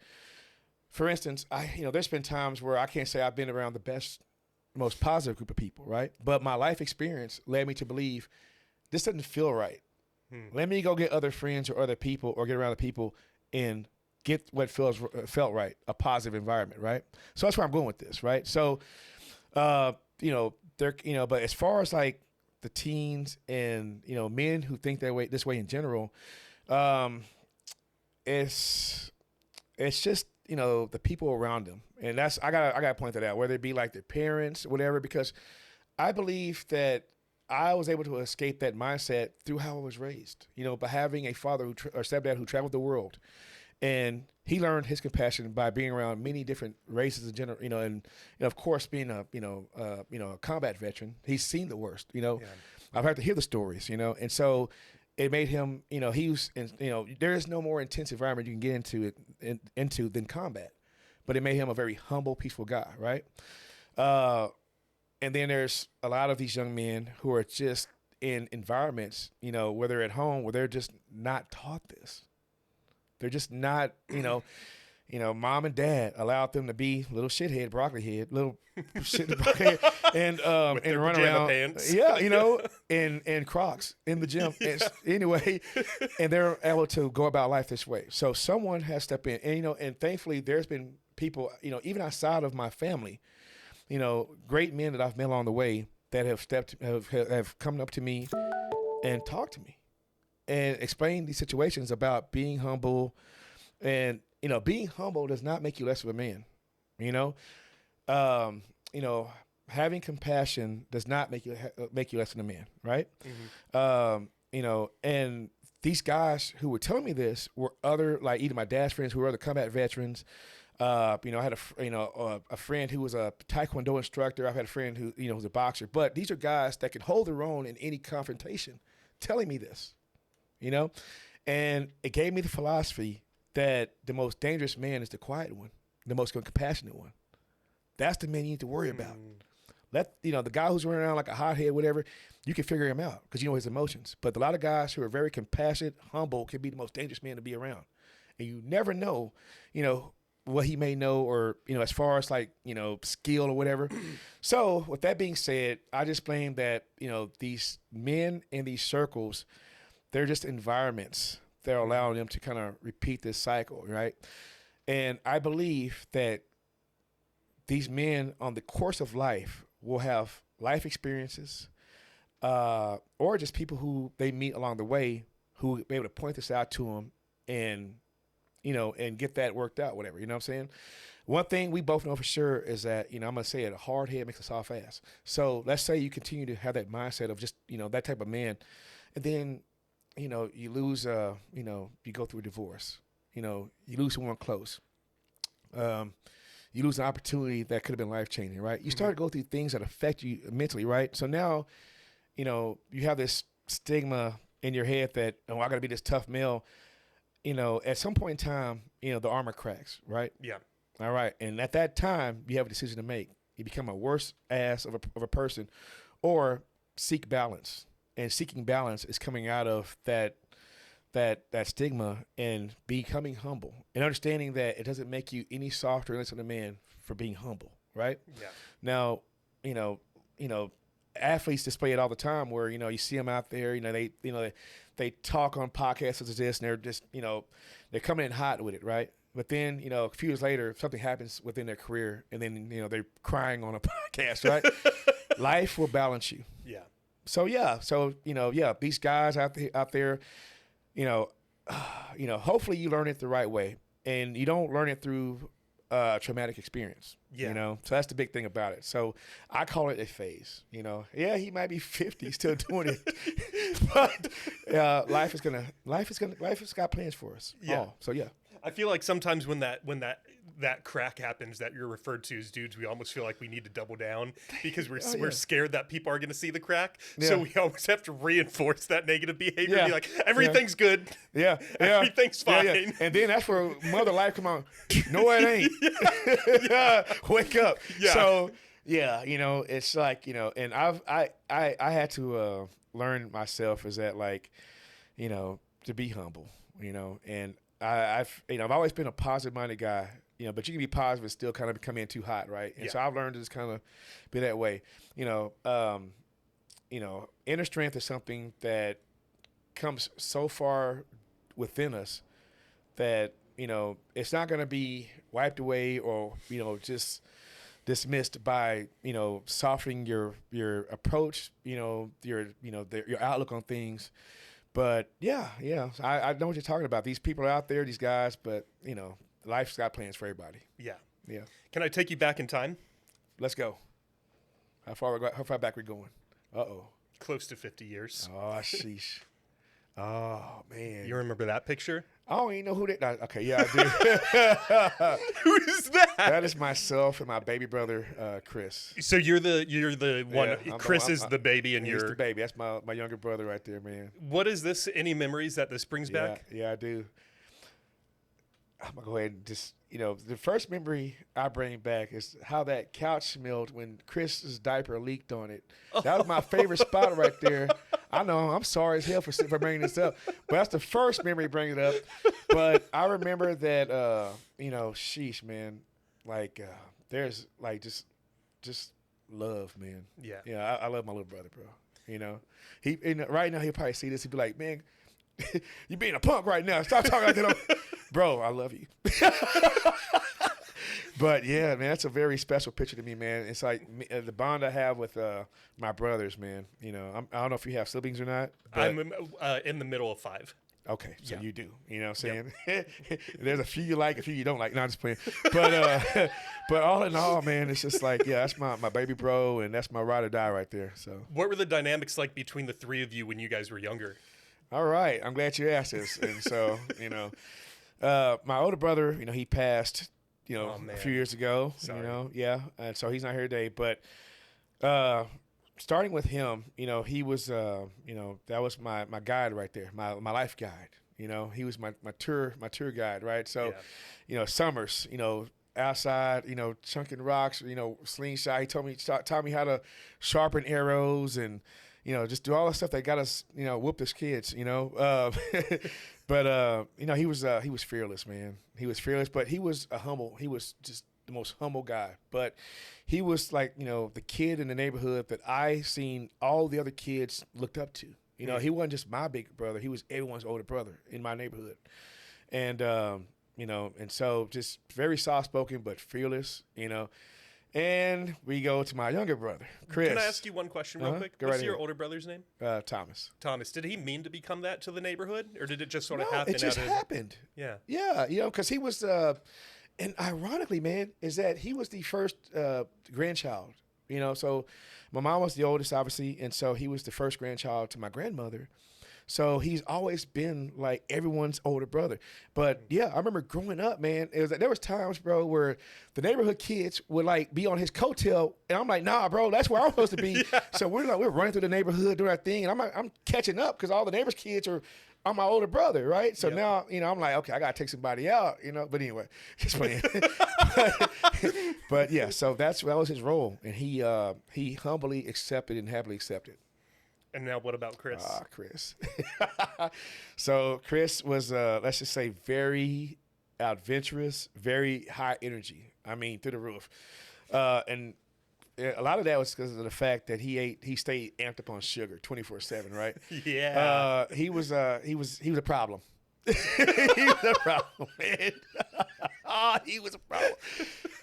for instance, there's been times where I can't say I've been around the best, most positive group of people, right? But my life experience led me to believe this doesn't feel right. Let me go get other friends or other people, or get around the people and get what felt right, a positive environment, right? So that's where I'm going with this, right? So, you know, but as far as like the teens and, you know, men who think this way in general, it's just, you know, the people around them. And I gotta point that out, whether it be like their parents, whatever, because I believe that I was able to escape that mindset through how I was raised, you know, by having a father or stepdad who traveled the world. And he learned his compassion by being around many different races in general, you know, and of course being a combat veteran, he's seen the worst, you know. I've had to hear the stories, you know, and so it made him, you know, there is no more intense environment you can get into than combat, but it made him a very humble, peaceful guy, right? And then there's a lot of these young men who are just in environments, you know, whether at home where they're just not taught this. They're just not, you know, mom and dad allowed them to be little shithead, broccoli head, and run around, pants. Yeah, you know, and Crocs in the gym. Anyway, and they're able to go about life this way. So someone has stepped in, and you know, and thankfully there's been people, you know, even outside of my family, you know, great men that I've met along the way that have come up to me and talked to me and explained these situations about being humble. And, you know, being humble does not make you less of a man, you know. You know, having compassion does not make you less than a man, right? Mm-hmm. You know, and these guys who were telling me this were either my dad's friends who were other combat veterans, I had a friend who was a Taekwondo instructor. I've had a friend who, was a boxer. But these are guys that can hold their own in any confrontation, telling me this, And it gave me the philosophy that the most dangerous man is the quiet one, the most compassionate one. That's the man you need to worry about. The guy who's running around like a hothead, whatever, you can figure him out because you know his emotions. But a lot of guys who are very compassionate, humble, can be the most dangerous man to be around. And you never know, what he may know or, as far as like, skill or whatever. So with that being said, I just blame that, these men in these circles, they're just environments that are allowing them to kind of repeat this cycle, right? And I believe that these men on the course of life will have life experiences or just people who they meet along the way who will be able to point this out to them and get that worked out, whatever, you know what I'm saying? One thing we both know for sure is that, I'm going to say it, a hard head makes a soft ass. So let's say you continue to have that mindset of just, that type of man. And then, you lose, you go through a divorce, you lose someone close. You lose an opportunity that could have been life-changing, right? You start to go through things that affect you mentally, right? So now, you have this stigma in your head that, I got to be this tough male. At some point in time, the armor cracks, right? Yeah. All right. And at that time, you have a decision to make. You become a worse ass of a person or seek balance. And seeking balance is coming out of that stigma and becoming humble and understanding that it doesn't make you any softer or less of a man for being humble, right? Yeah. Now, athletes display it all the time where, you see them out there, they talk on podcasts such as this and they're just, they're coming in hot with it, right? But then, a few years later, something happens within their career and then, they're crying on a podcast, right? Life will balance you. Yeah. So, these guys out there, hopefully you learn it the right way and you don't learn it through traumatic experience, so that's the big thing about it. So I call it a phase, he might be 50 still doing it, but life has got plans for us. Yeah. So yeah. I feel like sometimes when that crack happens that you're referred to as dudes, we almost feel like we need to double down because we're scared that people are going to see the crack. Yeah. So we always have to reinforce that negative behavior. Yeah. Be like, everything's good. Yeah. Everything's fine. Yeah. And then that's where mother life come on. No, it ain't. Wake up. Yeah. So yeah, it's like, and I had to learn myself is that like, to be humble, and I've always been a positive-minded guy, but you can be positive and still kind of come in too hot, right? And so I've learned to just kind of be that way. Inner strength is something that comes so far within us that, it's not going to be wiped away or, just dismissed by, softening your approach, your outlook on things. But yeah, I know what you're talking about. These people are out there, these guys, but life's got plans for everybody. Yeah. Yeah. Can I take you back in time? Let's go. How far back we going? Uh-oh. Close to 50 years. Oh, sheesh. Oh, man. You remember that picture? I don't even know who that. Okay, yeah, I do. Who is that? That is myself and my baby brother, Chris. So you're the one. Chris is the baby, and he's you're the baby. That's my younger brother right there, man. What is this? Any memories that this brings back? Yeah, I do. I'm gonna go ahead and just the first memory I bring back is how that couch smelled when Chris's diaper leaked on it. That was my favorite spot right there. I know I'm sorry as hell for bringing this up, but that's the first memory bringing it up. But I remember that sheesh, man, like there's like just love, man. Yeah. I love my little brother, bro. Right now he'll probably see this. He'll be like, man, you being a punk right now. Stop talking like that. Bro, I love you. But yeah, man, that's a very special picture to me, man. It's like the bond I have with my brothers, man. I don't know if you have siblings or not. I'm in the middle of 5. Okay, so you do. You know what I'm saying? There's a few you like, a few you don't like. No, I'm just playing. But but all in all, man, it's just like, that's my baby bro, and that's my ride or die right there. So what were the dynamics like between the three of you when you guys were younger? All right, I'm glad you asked this. And so, my older brother, he passed, a few years ago. Sorry. Yeah, and so he's not here today. But starting with him, he was, that was my guide right there, my life guide. He was my tour guide, right? So, summers, outside, chunking rocks, slingshot. He taught me how to sharpen arrows and, just do all the stuff that got us, whooped as kids, But he was fearless, man. He was fearless, but he was he was just the most humble guy. But he was like, the kid in the neighborhood that I seen all the other kids looked up to. He wasn't just my big brother. He was everyone's older brother in my neighborhood. And, and so just very soft-spoken but fearless, And we go to my younger brother, Chris. Can I ask you one question real quick? Go What's right your ahead. older brother's name? Thomas. Thomas. Did he mean to become that to the neighborhood, or did it just sort of No, happen? it just happened. Yeah. Yeah, because he was, and ironically, man, is that he was the first grandchild. So my mom was the oldest, obviously, and so he was the first grandchild to my grandmother. So he's always been like everyone's older brother. But yeah, I remember growing up, man, it was like, there was times, bro, where the neighborhood kids would like be on his coattail, and I'm like, nah, bro, that's where I'm supposed to be. Yeah. So we're running through the neighborhood doing our thing, and I'm catching up because all the neighbors' kids are my older brother, right? So now, I'm like, okay, I gotta take somebody out, But anyway, just playing. but yeah, so that was his role, and he humbly accepted and happily accepted. And now what about Chris? Chris. So Chris was, let's just say, very adventurous, very high energy. I mean, through the roof. And a lot of that was because of the fact that he stayed amped up on sugar 24/7, right? Yeah. He was a problem. He was a problem, man. He was a problem.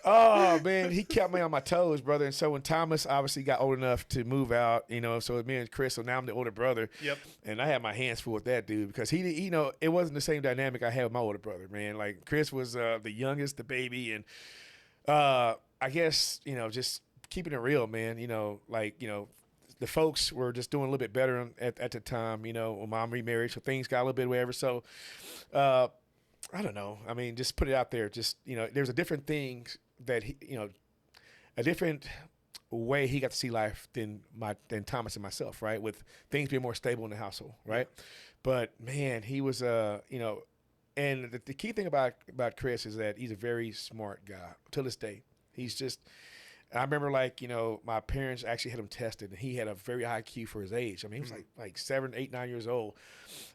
Oh, man, he kept me on my toes, brother. And so when Thomas obviously got old enough to move out, so me and Chris, so now I'm the older brother. Yep. And I had my hands full with that dude because he it wasn't the same dynamic I had with my older brother, man. Like Chris was the youngest, the baby. And I guess, just keeping it real, man, the folks were just doing a little bit better at the time, when mom remarried, so things got a little bit whatever. So, I don't know. I mean, just put it out there. Just, there's a different thing that he, a different way he got to see life than Thomas and myself, right? With things being more stable in the household, right? But man, he was, and the key thing about Chris is that he's a very smart guy to this day. He's just, I remember my parents actually had him tested, and he had a very high IQ for his age. I mean, he was like 7, 8, 9 years old.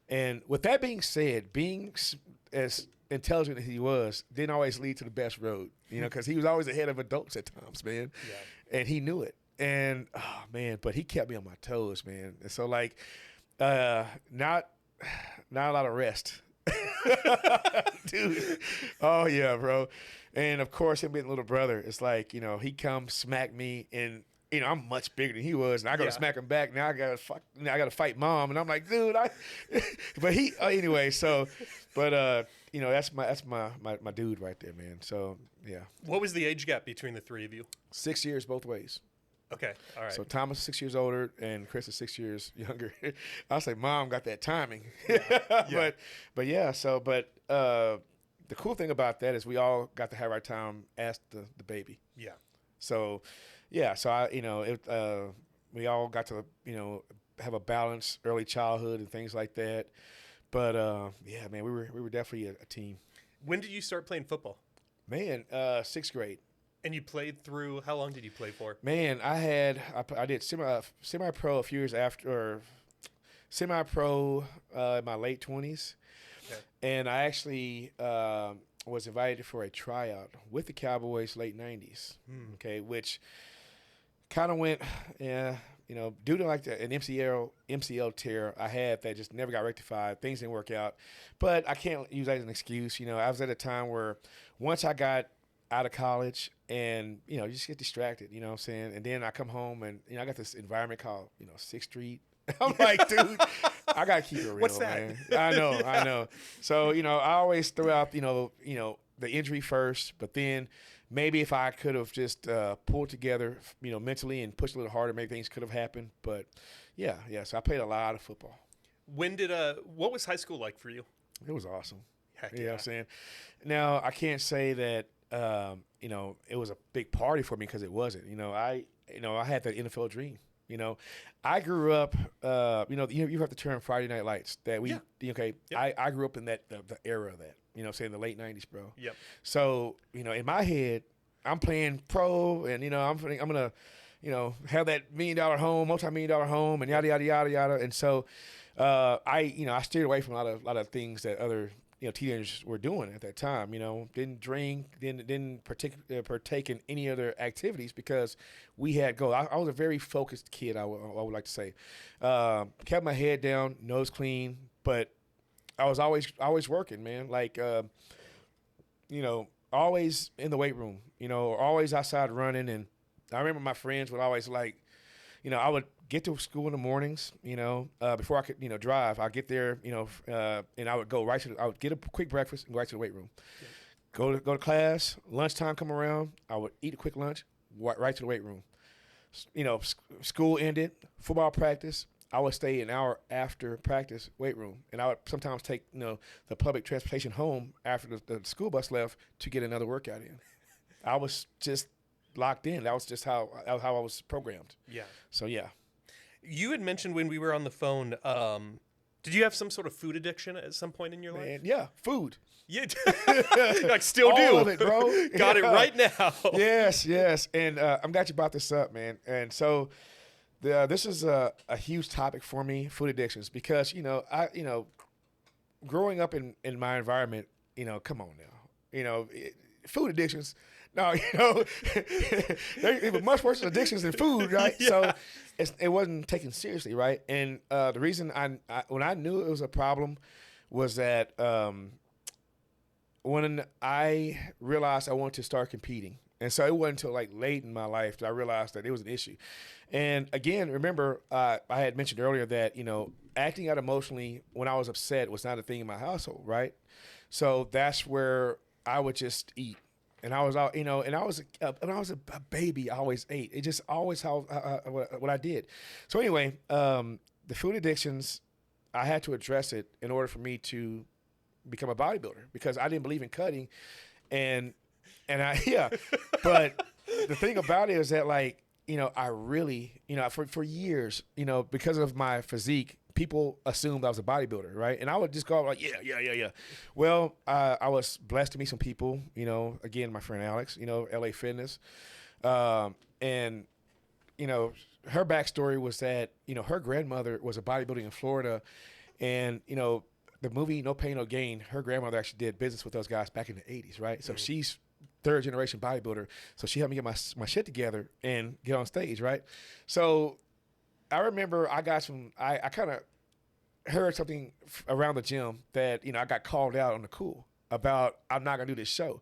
And with that being said, being as intelligent as he was didn't always lead to the best road, because he was always ahead of adults at times, man. Yeah. And he knew it. And, oh, man, but he kept me on my toes, man. And so, not a lot of rest. Dude. Oh, yeah, bro. And, of course, him being a little brother, it's like, he comes smack me, and, I'm much bigger than he was, and I got to smack him back. Now I got to fight mom, and I'm like, dude, but he anyway. So, but that's my dude right there, man. So yeah. What was the age gap between the three of you? 6 years both ways. Okay, all right. So Thomas is 6 years older, and Chris is 6 years younger. I'll say mom got that timing. Yeah. But yeah. So the cool thing about that is we all got to have our time as the baby. Yeah. So. Yeah, so we all got to, have a balanced early childhood and things like that. But yeah, man, we were definitely a team. When did you start playing football? Man, 6th grade. And you played through, how long did you play for? Man, I did semi-pro a few years after, or semi-pro in my late 20s. Okay. And I actually was invited for a tryout with the Cowboys late 90s. Okay, which kind of went, due to an MCL tear I had that just never got rectified. Things didn't work out, but I can't use that as an excuse. I was at a time where once I got out of college and, you just get distracted, you know what I'm saying? And then I come home and, I got this environment called, 6th Street. I'm like, dude, I got to keep it real, What's that? Man. I know. So, I always throw out, the injury first, but then maybe if I could have just pulled together, mentally and pushed a little harder, maybe things could have happened. But yeah. So I played a lot of football. What was high school like for you? It was awesome. Heck you know what I'm saying? Now, I can't say that it was a big party for me because it wasn't. I had that NFL dream. I grew up. You have the term Friday Night Lights. That we okay. Yep. I grew up in the era of that. Say in the late '90s, bro. Yep. So in my head, I'm playing pro, and I'm gonna, have that $1 million home, multi-million-dollar home, and yada yada yada yada. And so, I steered away from a lot of things that other teenagers were doing at that time. Didn't drink, didn't partake in any other activities because we had goals. I was a very focused kid. I would like to say, kept my head down, nose clean, but I was always working, man. Like, always in the weight room, always outside running. And I remember my friends would always I would get to school in the mornings, before I could, drive. I'd get there, and I would go I would get a quick breakfast and go right to the weight room. Yeah. Go to class, lunchtime come around, I would eat a quick lunch, right to the weight room. School ended, football practice, I would stay an hour after practice, weight room. And I would sometimes take, the public transportation home after the school bus left to get another workout in. I was just locked in. That was just how I was programmed. Yeah. So, yeah. You had mentioned when we were on the phone, did you have some sort of food addiction at some point in your life? Yeah, food. Yeah, still do. All of it, bro. Got it right now. Yes. And I'm glad you brought this up, man. And so this is a huge topic for me, food addictions, because, growing up in my environment, come on now, food addictions. No, there's even much worse addictions than food, right? Yeah. So it wasn't taken seriously, right? And the reason when I knew it was a problem was that when I realized I wanted to start competing. And so it wasn't until late in my life that I realized that it was an issue. And again, remember, I had mentioned earlier that, acting out emotionally when I was upset was not a thing in my household, right? So that's where I would just eat. And I was out, and I was a baby, I always ate. It just always what I did. So anyway, the food addictions, I had to address it in order for me to become a bodybuilder because I didn't believe in cutting, and but the thing about it is that I really, for years, because of my physique, people assumed I was a bodybuilder, right? And I would just go yeah. Well, I was blessed to meet some people, again, my friend Alex, LA Fitness. And, her backstory was that, her grandmother was a bodybuilding in Florida. And, the movie No Pain, No Gain, her grandmother actually did business with those guys back in the 80s, right? So she's third generation bodybuilder. So she helped me get my shit together and get on stage, right? So I remember I kind of heard something around the gym that, I got called out on the cool about I'm not going to do this show.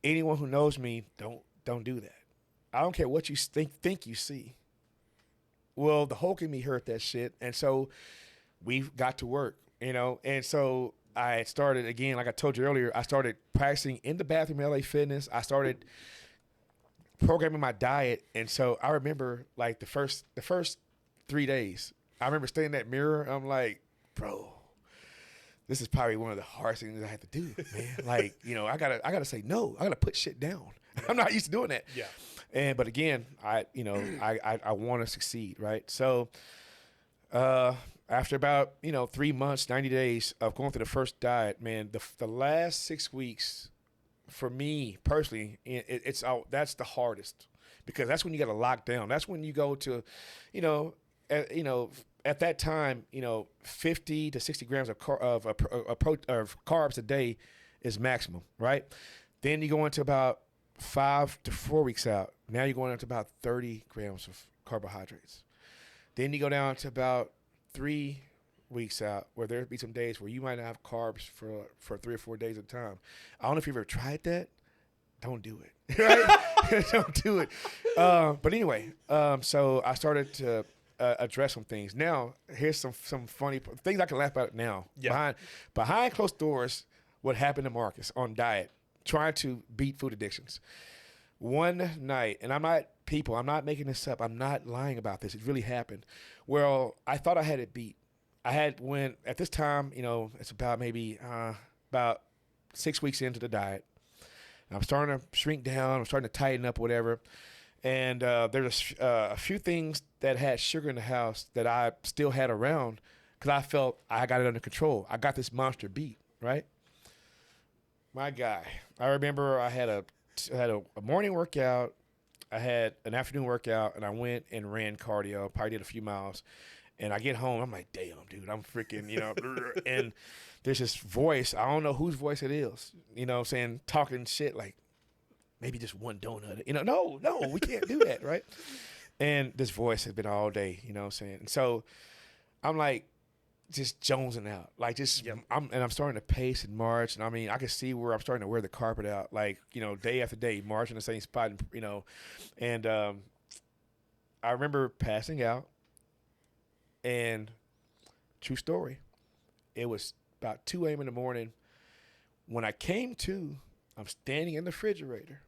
Anyone who knows me, don't do that. I don't care what you think you see. Well, the Hulk in me heard that shit. And so we got to work, and so I started, again, like I told you earlier, I started practicing in the bathroom at LA Fitness. I started programming my diet. And so I remember the first 3 days, I remember standing in that mirror. I'm like, bro, this is probably one of the hardest things I have to do, man. I gotta say no. I gotta put shit down. I'm not used to doing that. Yeah. But again, I want to succeed, right? So, after about 3 months, 90 days of going through the first diet, man, the last 6 weeks for me personally, that's the hardest because that's when you got to lock down. That's when you go to, at that time, 50 to 60 grams of carbs a day is maximum, right? Then you go into about 5 to 4 weeks out. Now you're going into about 30 grams of carbohydrates. Then you go down to about 3 weeks out where there'll be some days where you might not have carbs for 3 or 4 days at a time. I don't know if you've ever tried that. Don't do it. Right? Don't do it. But anyway, so I started to address some things. Now, here's some funny things I can laugh about now. Yeah. Behind closed doors, what happened to Marcus on diet, trying to beat food addictions. One night, and I'm not making this up. I'm not lying about this. It really happened. Well, I thought I had it beat. At this time, it's about maybe about 6 weeks into the diet. I'm starting to shrink down. I'm starting to tighten up, whatever. And there's a few things that had sugar in the house that I still had around because I felt I got it under control. I got this monster beat, right? My guy, I remember I had a morning workout, I had an afternoon workout, and I went and ran cardio, probably did a few miles. And I get home, I'm like, damn, dude, I'm freaking, and there's this voice, I don't know whose voice it is, what I'm saying, talking shit like, maybe just one donut. No, we can't do that, right? And this voice has been all day, what I'm saying? And so I'm like just jonesing out. Like I'm starting to pace and march. And I mean, I can see where I'm starting to wear the carpet out, like, day after day, marching the same spot, and I remember passing out, and true story, it was about 2 a.m. in the morning. When I came to, I'm standing in the refrigerator.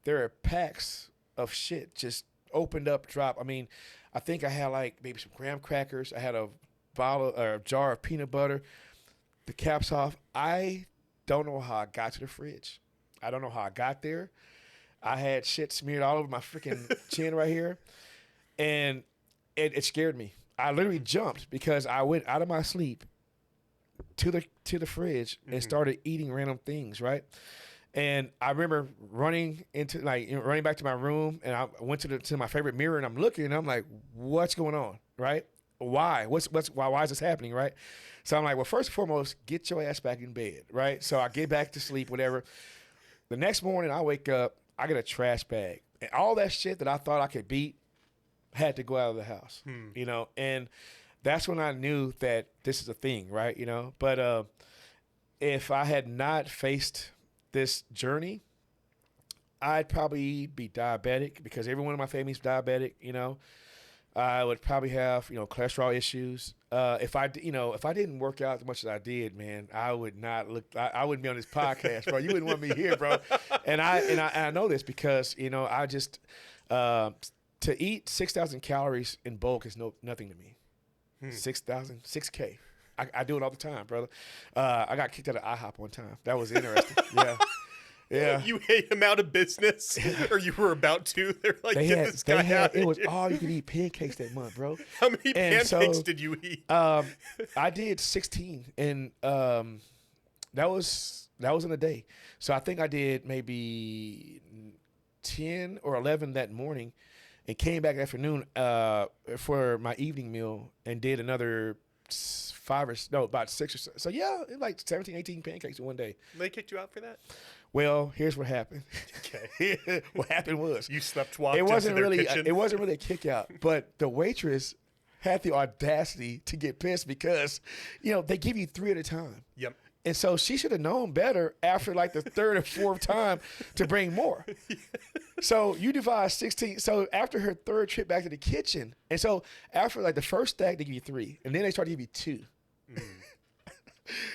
There are packs of shit just opened up, drop. I mean, I think I had like maybe some graham crackers. I had a bottle or a jar of peanut butter. The cap's off. I don't know how I got to the fridge. I don't know how I got there. I had shit smeared all over my freaking chin right here. And it scared me. I literally jumped because I went out of my sleep to the fridge and started eating random things, right? And I remember running back to my room, and I went to my favorite mirror, and I'm looking, and I'm like, what's going on, right? Why? Why is this happening, right? So I'm like, well, first and foremost, get your ass back in bed, right? So I get back to sleep, whatever. The next morning, I wake up, I get a trash bag, and all that shit that I thought I could beat had to go out of the house, and that's when I knew that this is a thing, right? But if I had not faced this journey, I'd probably be diabetic because everyone in my family is diabetic. I would probably have cholesterol issues. If I didn't work out as much as I did, man, I would not look. I wouldn't be on this podcast, bro. You wouldn't want me here, bro. And I know this because I just to eat 6,000 calories in bulk is nothing to me. 6K. I do it all the time, brother. I got kicked out of IHOP one time. That was interesting. Yeah. You ate him out of business, or you were about to. They're like, this guy out. It was all you could eat pancakes that month, bro. How many pancakes did you eat? I did 16, and that was in a day. So I think I did maybe 10 or 11 that morning, and came back afternoon for my evening meal and did another about 6 or so. So yeah, like 17, 18 pancakes in one day. They kicked you out for that? Well, here's what happened. Okay. What happened was you slept-walked into their kitchen. It wasn't really a kick out, but the waitress had the audacity to get pissed because, they give you 3 at a time. Yep. And so she should have known better after like the 3rd or 4th time to bring more. So you divide 16. So after her 3rd trip back to the kitchen, and so after like the first stack, they give you 3, and then they start to give you 2.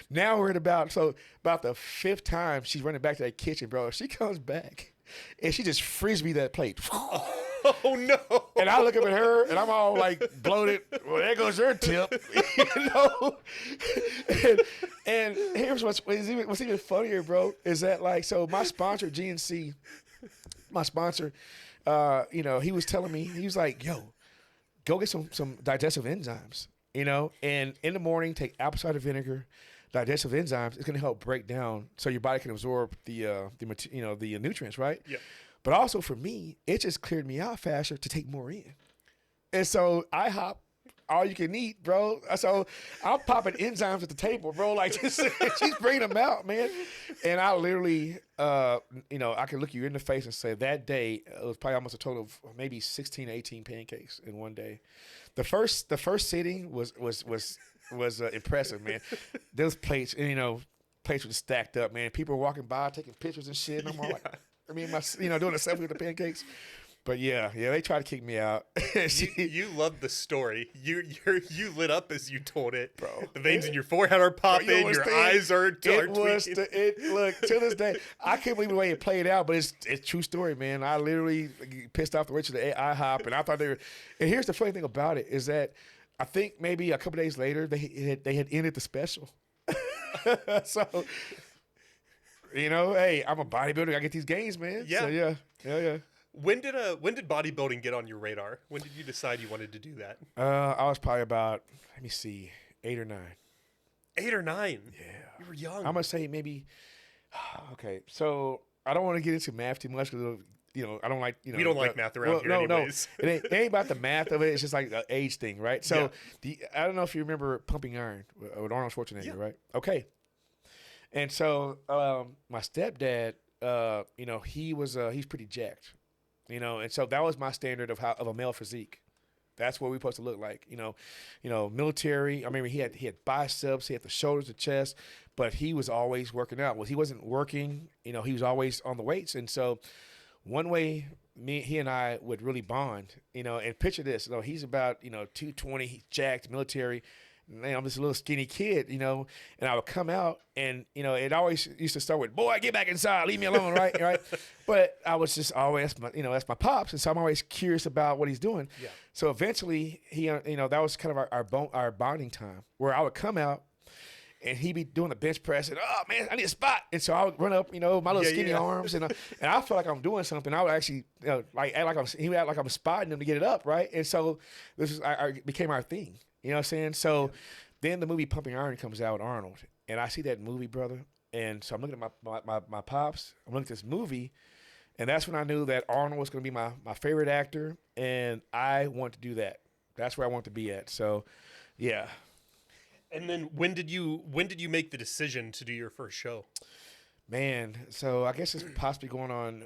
Now we're at about the 5th time she's running back to that kitchen, bro. She comes back and she just frees me that plate. Oh no! And I look up at her and I'm all like bloated. Well, there goes your tip, And here's what's even funnier, bro, is that so my sponsor GNC, he was telling me, he was like, yo, go get some digestive enzymes. And in the morning, take apple cider vinegar, digestive enzymes. It's going to help break down so your body can absorb the nutrients, right? Yeah. But also for me, it just cleared me out faster to take more in. And so IHOP, all you can eat, bro. So I'm popping enzymes at the table, bro. Like she's bringing them out, man. And I literally, I can look you in the face and say that day it was probably almost a total of maybe 16, 18 pancakes in one day. The first sitting was impressive, man. Those plates, plates were stacked up, man. People were walking by taking pictures and shit. And I'm all like, doing a selfie with the pancakes. But yeah, they tried to kick me out. You loved the story. You lit up as you told it, bro. The veins in your forehead are popping. Your eyes are tweaking. Look, to this day, I can't believe the way it played out. But it's true story, man. I literally pissed off the waitress at IHOP, and I thought they were. And here's the funny thing about it is that I think maybe a couple days later they had ended the special. So. You know, hey, I'm a bodybuilder. I get these gains, man. Yeah. So, yeah. When did bodybuilding get on your radar? When did you decide you wanted to do that? I was probably about, let me see, 8 or 9. 8 or 9. Yeah. You were young. I'm gonna say maybe. Okay, so I don't want to get into math too much because I don't like we don't like math around here anyways. No, it ain't about the math of it. It's just like the age thing, right? So I don't know if you remember Pumping Iron with Arnold Schwarzenegger, right? Okay, and so my stepdad, he's pretty jacked, and so that was my standard of a male physique. That's what we're supposed to look like, military. I remember he had biceps, he had the shoulders, the chest, but he was always working out. Well, he wasn't working, he was always on the weights. And so one way he and I would really bond, and picture this, he's about, 220, he's jacked, military. Man, I'm just a little skinny kid, and I would come out and, it always used to start with, boy, get back inside, leave me alone, right? But I was just always, that's my pops. And so I'm always curious about what he's doing. Yeah. So eventually he, that was kind of our bonding time where I would come out and he'd be doing the bench press and, oh man, I need a spot. And so I would run up, my little skinny arms and I felt like I'm doing something. I would actually, he would act like I'm spotting him to get it up. Right. And so this became our thing. You know what I'm saying? So then the movie Pumping Iron comes out with Arnold. And I see that movie, brother. And so I'm looking at my pops. I'm looking at this movie. And that's when I knew that Arnold was going to be my favorite actor. And I want to do that. That's where I want to be at. So, yeah. And then when did you make the decision to do your first show? Man, so I guess it's possibly going on,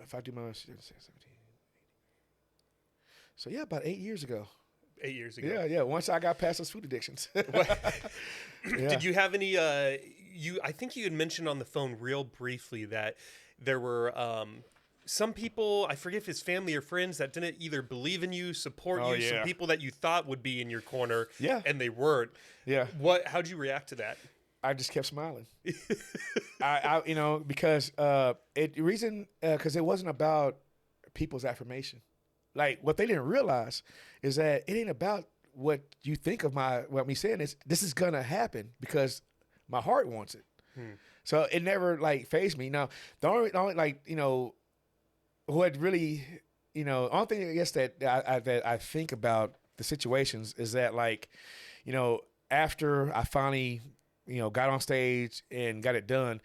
if I do my 17, 18. So, yeah, about 8 years ago. 8 years ago. Yeah. Once I got past those food addictions. Did you have any? I think you had mentioned on the phone real briefly that there were some people, I forget if it's family or friends, that didn't either believe in you, support you. Yeah. Some people that you thought would be in your corner, and they weren't. Yeah. How'd you react to that? I just kept smiling. Because because it wasn't about people's affirmation. Like what they didn't realize is that it ain't about what you think of me saying this is gonna happen because my heart wants it. So it never fazed me. Now the only what really only thing I guess that I think about the situations is that after I finally got on stage and got it done,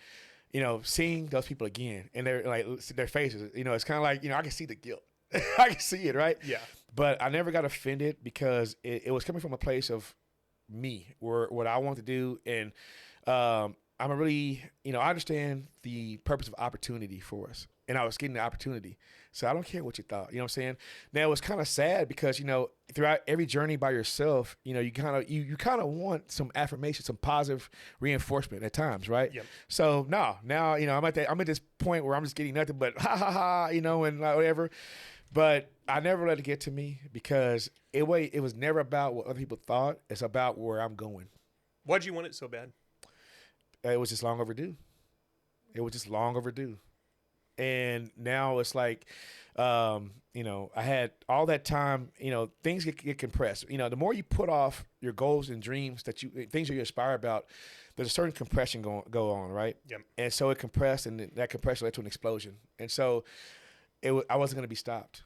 seeing those people again and their faces, it's kind of I can see the guilt. I can see it, right? Yeah. But I never got offended because it was coming from a place of me, or what I want to do. And I'm a really, I understand the purpose of opportunity for us. And I was getting the opportunity. So I don't care what you thought. You know what I'm saying? Now, it was kind of sad because, throughout every journey by yourself, you kind of want some affirmation, some positive reinforcement at times, right? Yep. So now, I'm at this point where I'm just getting nothing but ha ha ha, and whatever. But I never let it get to me because it was never about what other people thought. It's about where I'm going. Why'd you want it so bad? It was just long overdue. And now it's I had all that time, things get compressed. The more you put off your goals and dreams things that you aspire about, there's a certain compression go on, right? Yep. And so it compressed, and that compression led to an explosion. And so I wasn't going to be stopped.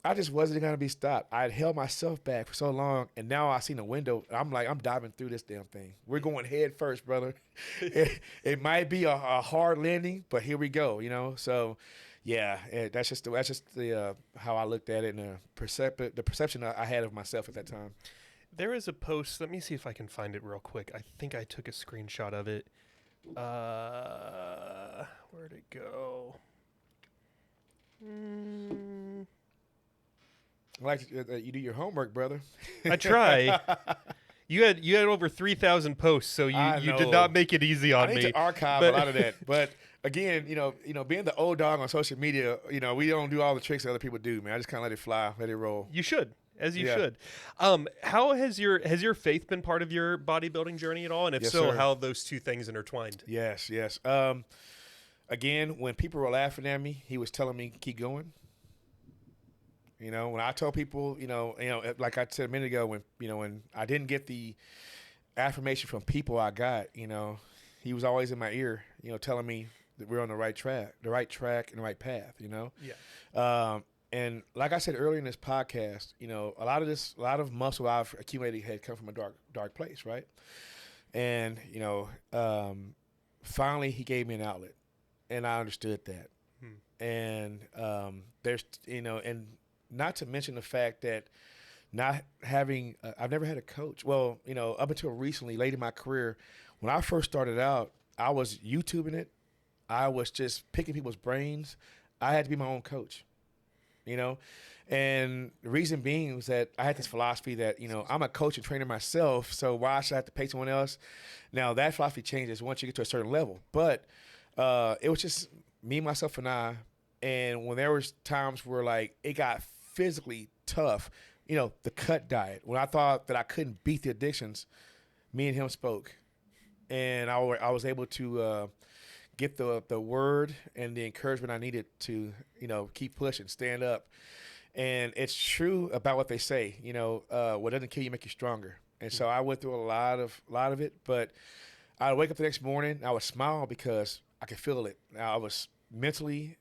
I just wasn't going to be stopped. I had held myself back for so long, and now I seen a window. I'm diving through this damn thing. We're going head first, brother. It might be a hard landing, but here we go. So yeah, that's just the how I looked at it, and the perception I had of myself at that time. There is a post. Let me see if I can find it real quick. I think I took a screenshot of it. Where'd it go? You do your homework, brother. I try. You had over 3,000 posts, so you did not make it easy on me. I need to archive a lot of that. But again, being the old dog on social media, we don't do all the tricks that other people do, man. I just kind of let it fly, let it roll. You should, as you should. How has your faith been part of your bodybuilding journey at all? And if Yes, so, sir. how have those two things intertwined? Yes. Again, when people were laughing at me, he was telling me keep going. When I told people, like I said a minute ago, when I didn't get the affirmation from people I got, he was always in my ear, telling me that we're on the right track and the right path, Yeah. And like I said earlier in this podcast, a lot of muscle I've accumulated had come from a dark place, right? And finally he gave me an outlet, and I understood that. And there's and not to mention the fact that not having I've never had a coach. Well, up until recently, late in my career, when I first started out, I was YouTubing it. I was just picking people's brains. I had to be my own coach. And the reason being was that I had this philosophy that, I'm a coach and trainer myself, so why should I have to pay someone else? Now, that philosophy changes once you get to a certain level, but it was just me, myself, and I. And when there was times where, like, it got physically tough, the cut diet, when I thought that I couldn't beat the addictions, me and him spoke. And I was able to get the word and the encouragement I needed to, keep pushing, stand up. And it's true about what they say, what doesn't kill you make you stronger. And so I went through a lot of it, but I would wake up the next morning, I would smile because I could feel it. I was mentally,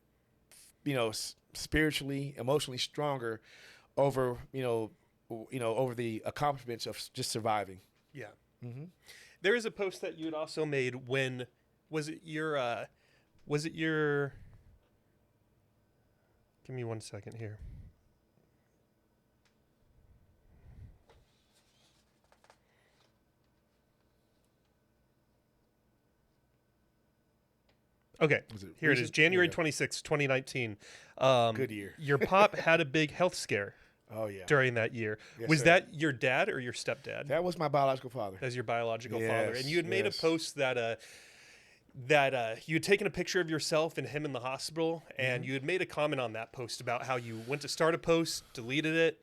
spiritually, emotionally stronger over, over the accomplishments of just surviving. Yeah. Mm-hmm. There is a post that you had also made when, was it your, give me 1 second here. Okay, here it is, January 26, 2019. Good year. Your pop had a big health scare. Oh, yeah. During that year. Yes, was sir. that your dad or your stepdad? That was my biological father. As your biological Yes, father. And you had made a post that you had taken a picture of yourself and him in the hospital, and you had made a comment on that post about how you went to start a post, deleted it,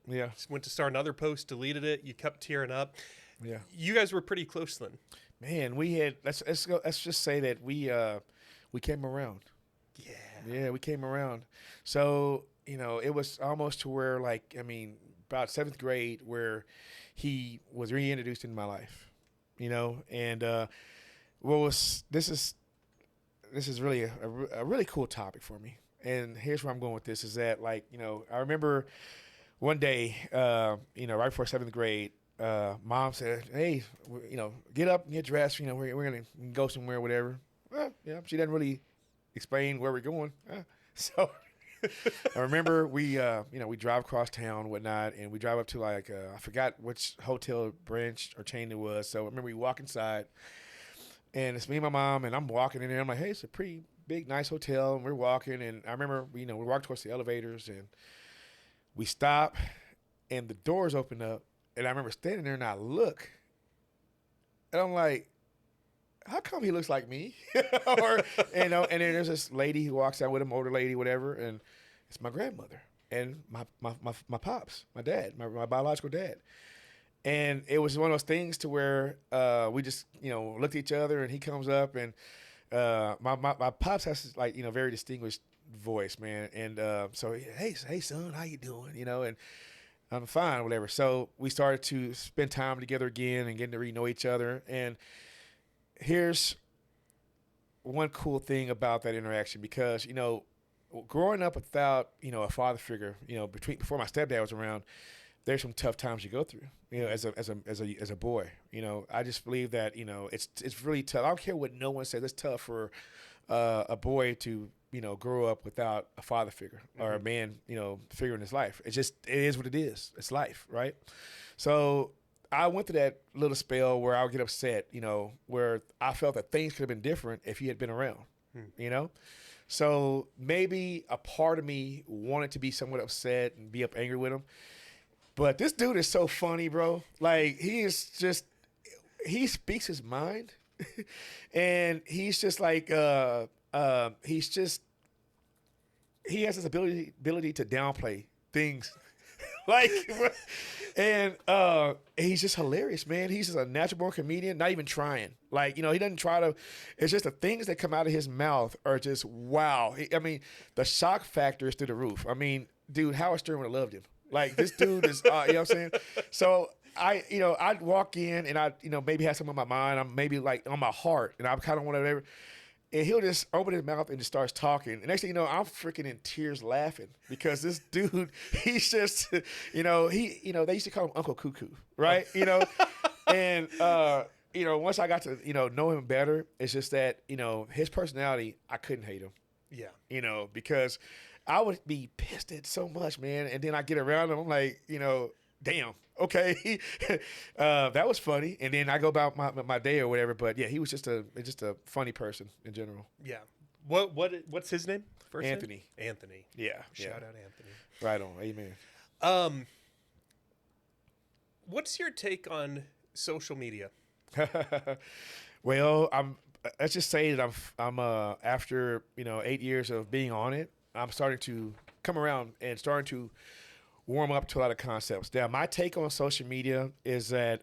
went to start another post, deleted it, you kept tearing up. Yeah. You guys were pretty close then. Man, we had let's just say that we came around. Yeah. Yeah, we came around. So, it was almost to where, like, about 7th grade where he was reintroduced into my life, and this is really a really cool topic for me. And here's where I'm going with this is that, like, I remember one day, right before 7th grade, Mom said, "Hey, get up and get dressed. We're going to go somewhere, whatever." Well, she doesn't really explain where we're going. So I remember we drive across town and whatnot, and we drive up to, like, I forgot which hotel branch or chain it was. So I remember we walk inside, and it's me and my mom, and I'm walking in there. I'm like, hey, it's a pretty big, nice hotel. And we're walking, and I remember, we walk towards the elevators, and we stop, and the doors open up, and I remember standing there, and I look, and I'm like, how come he looks like me? And then there's this lady who walks out with him, older lady, whatever, and it's my grandmother and my pops, my dad, my biological dad. And it was one of those things to where we just, looked at each other, and he comes up, and my pops has this, like, very distinguished voice, man. And so, hey, son, how you doing? And I'm fine, whatever. So we started to spend time together again and getting to really know each other. And here's one cool thing about that interaction, because, growing up without, a father figure, before my stepdad was around, there's some tough times you go through, as a boy. I just believe that, it's really tough. I don't care what no one says. It's tough for a boy to, grow up without a father figure or a man, figure in his life. It is what it is. It's life, right? So I went through that little spell where I would get upset, where I felt that things could have been different if he had been around, So maybe a part of me wanted to be somewhat upset and be up angry with him. But this dude is so funny, bro. Like, he speaks his mind. And he's just like, he has this ability to downplay things. Like, and he's just hilarious, man. He's just a natural born comedian, not even trying. Like, he doesn't try to. It's just the things that come out of his mouth are just wow. The shock factor is through the roof. Dude, Howard Stern would have loved him. Like, this dude is, you know what I'm saying? So I'd walk in and maybe have something on my mind. I'm maybe like on my heart, and I'm kind of whatever. And he'll just open his mouth and just starts talking. And next thing you know, I'm freaking in tears laughing because this dude, he's just, they used to call him Uncle Cuckoo, right? And once I got to know him better, it's just that his personality, I couldn't hate him. Yeah. Because I would be pissed at so much, man. And then I get around him, I'm like, damn, okay, that was funny. And then I go about my day or whatever. But yeah, he was just a funny person in general. Yeah. What's his name? First Anthony. Name? Anthony. Yeah. Shout out Anthony. Right on. Amen. What's your take on social media? Well, let's just say that I'm after 8 years of being on it, I'm starting to come around and starting to warm up to a lot of concepts. Now, my take on social media is that,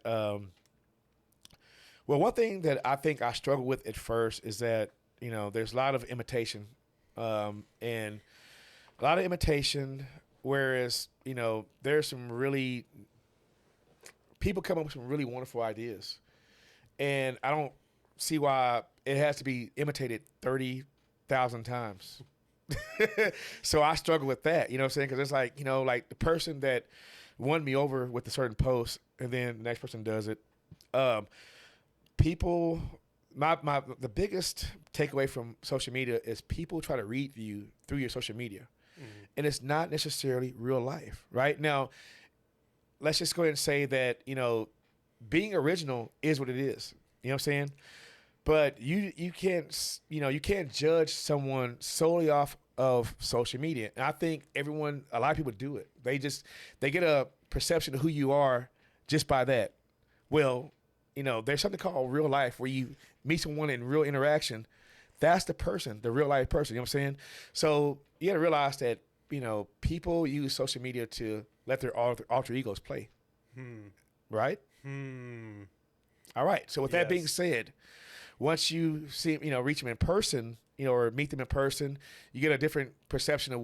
one thing that I think I struggled with at first is that, there's a lot of imitation, and a lot of imitation, whereas, there's some really, people come up with some really wonderful ideas. And I don't see why it has to be imitated 30,000 times. So I struggle with that, you know what I'm saying? Because it's like, like the person that won me over with a certain post, and then the next person does it. People, the biggest takeaway from social media is people try to read you through your social media. Mm-hmm. And it's not necessarily real life, right? Now, let's just go ahead and say that, being original is what it is. You know what I'm saying? But you can't judge someone solely off of social media. And I think a lot of people do it. They get a perception of who you are just by that. Well, there's something called real life where you meet someone in real interaction. That's the person, the real life person. You know what I'm saying? So you got to realize that, people use social media to let their alter egos play. Right? All right. So with that being said, once you see, reach them in person, or meet them in person, you get a different perception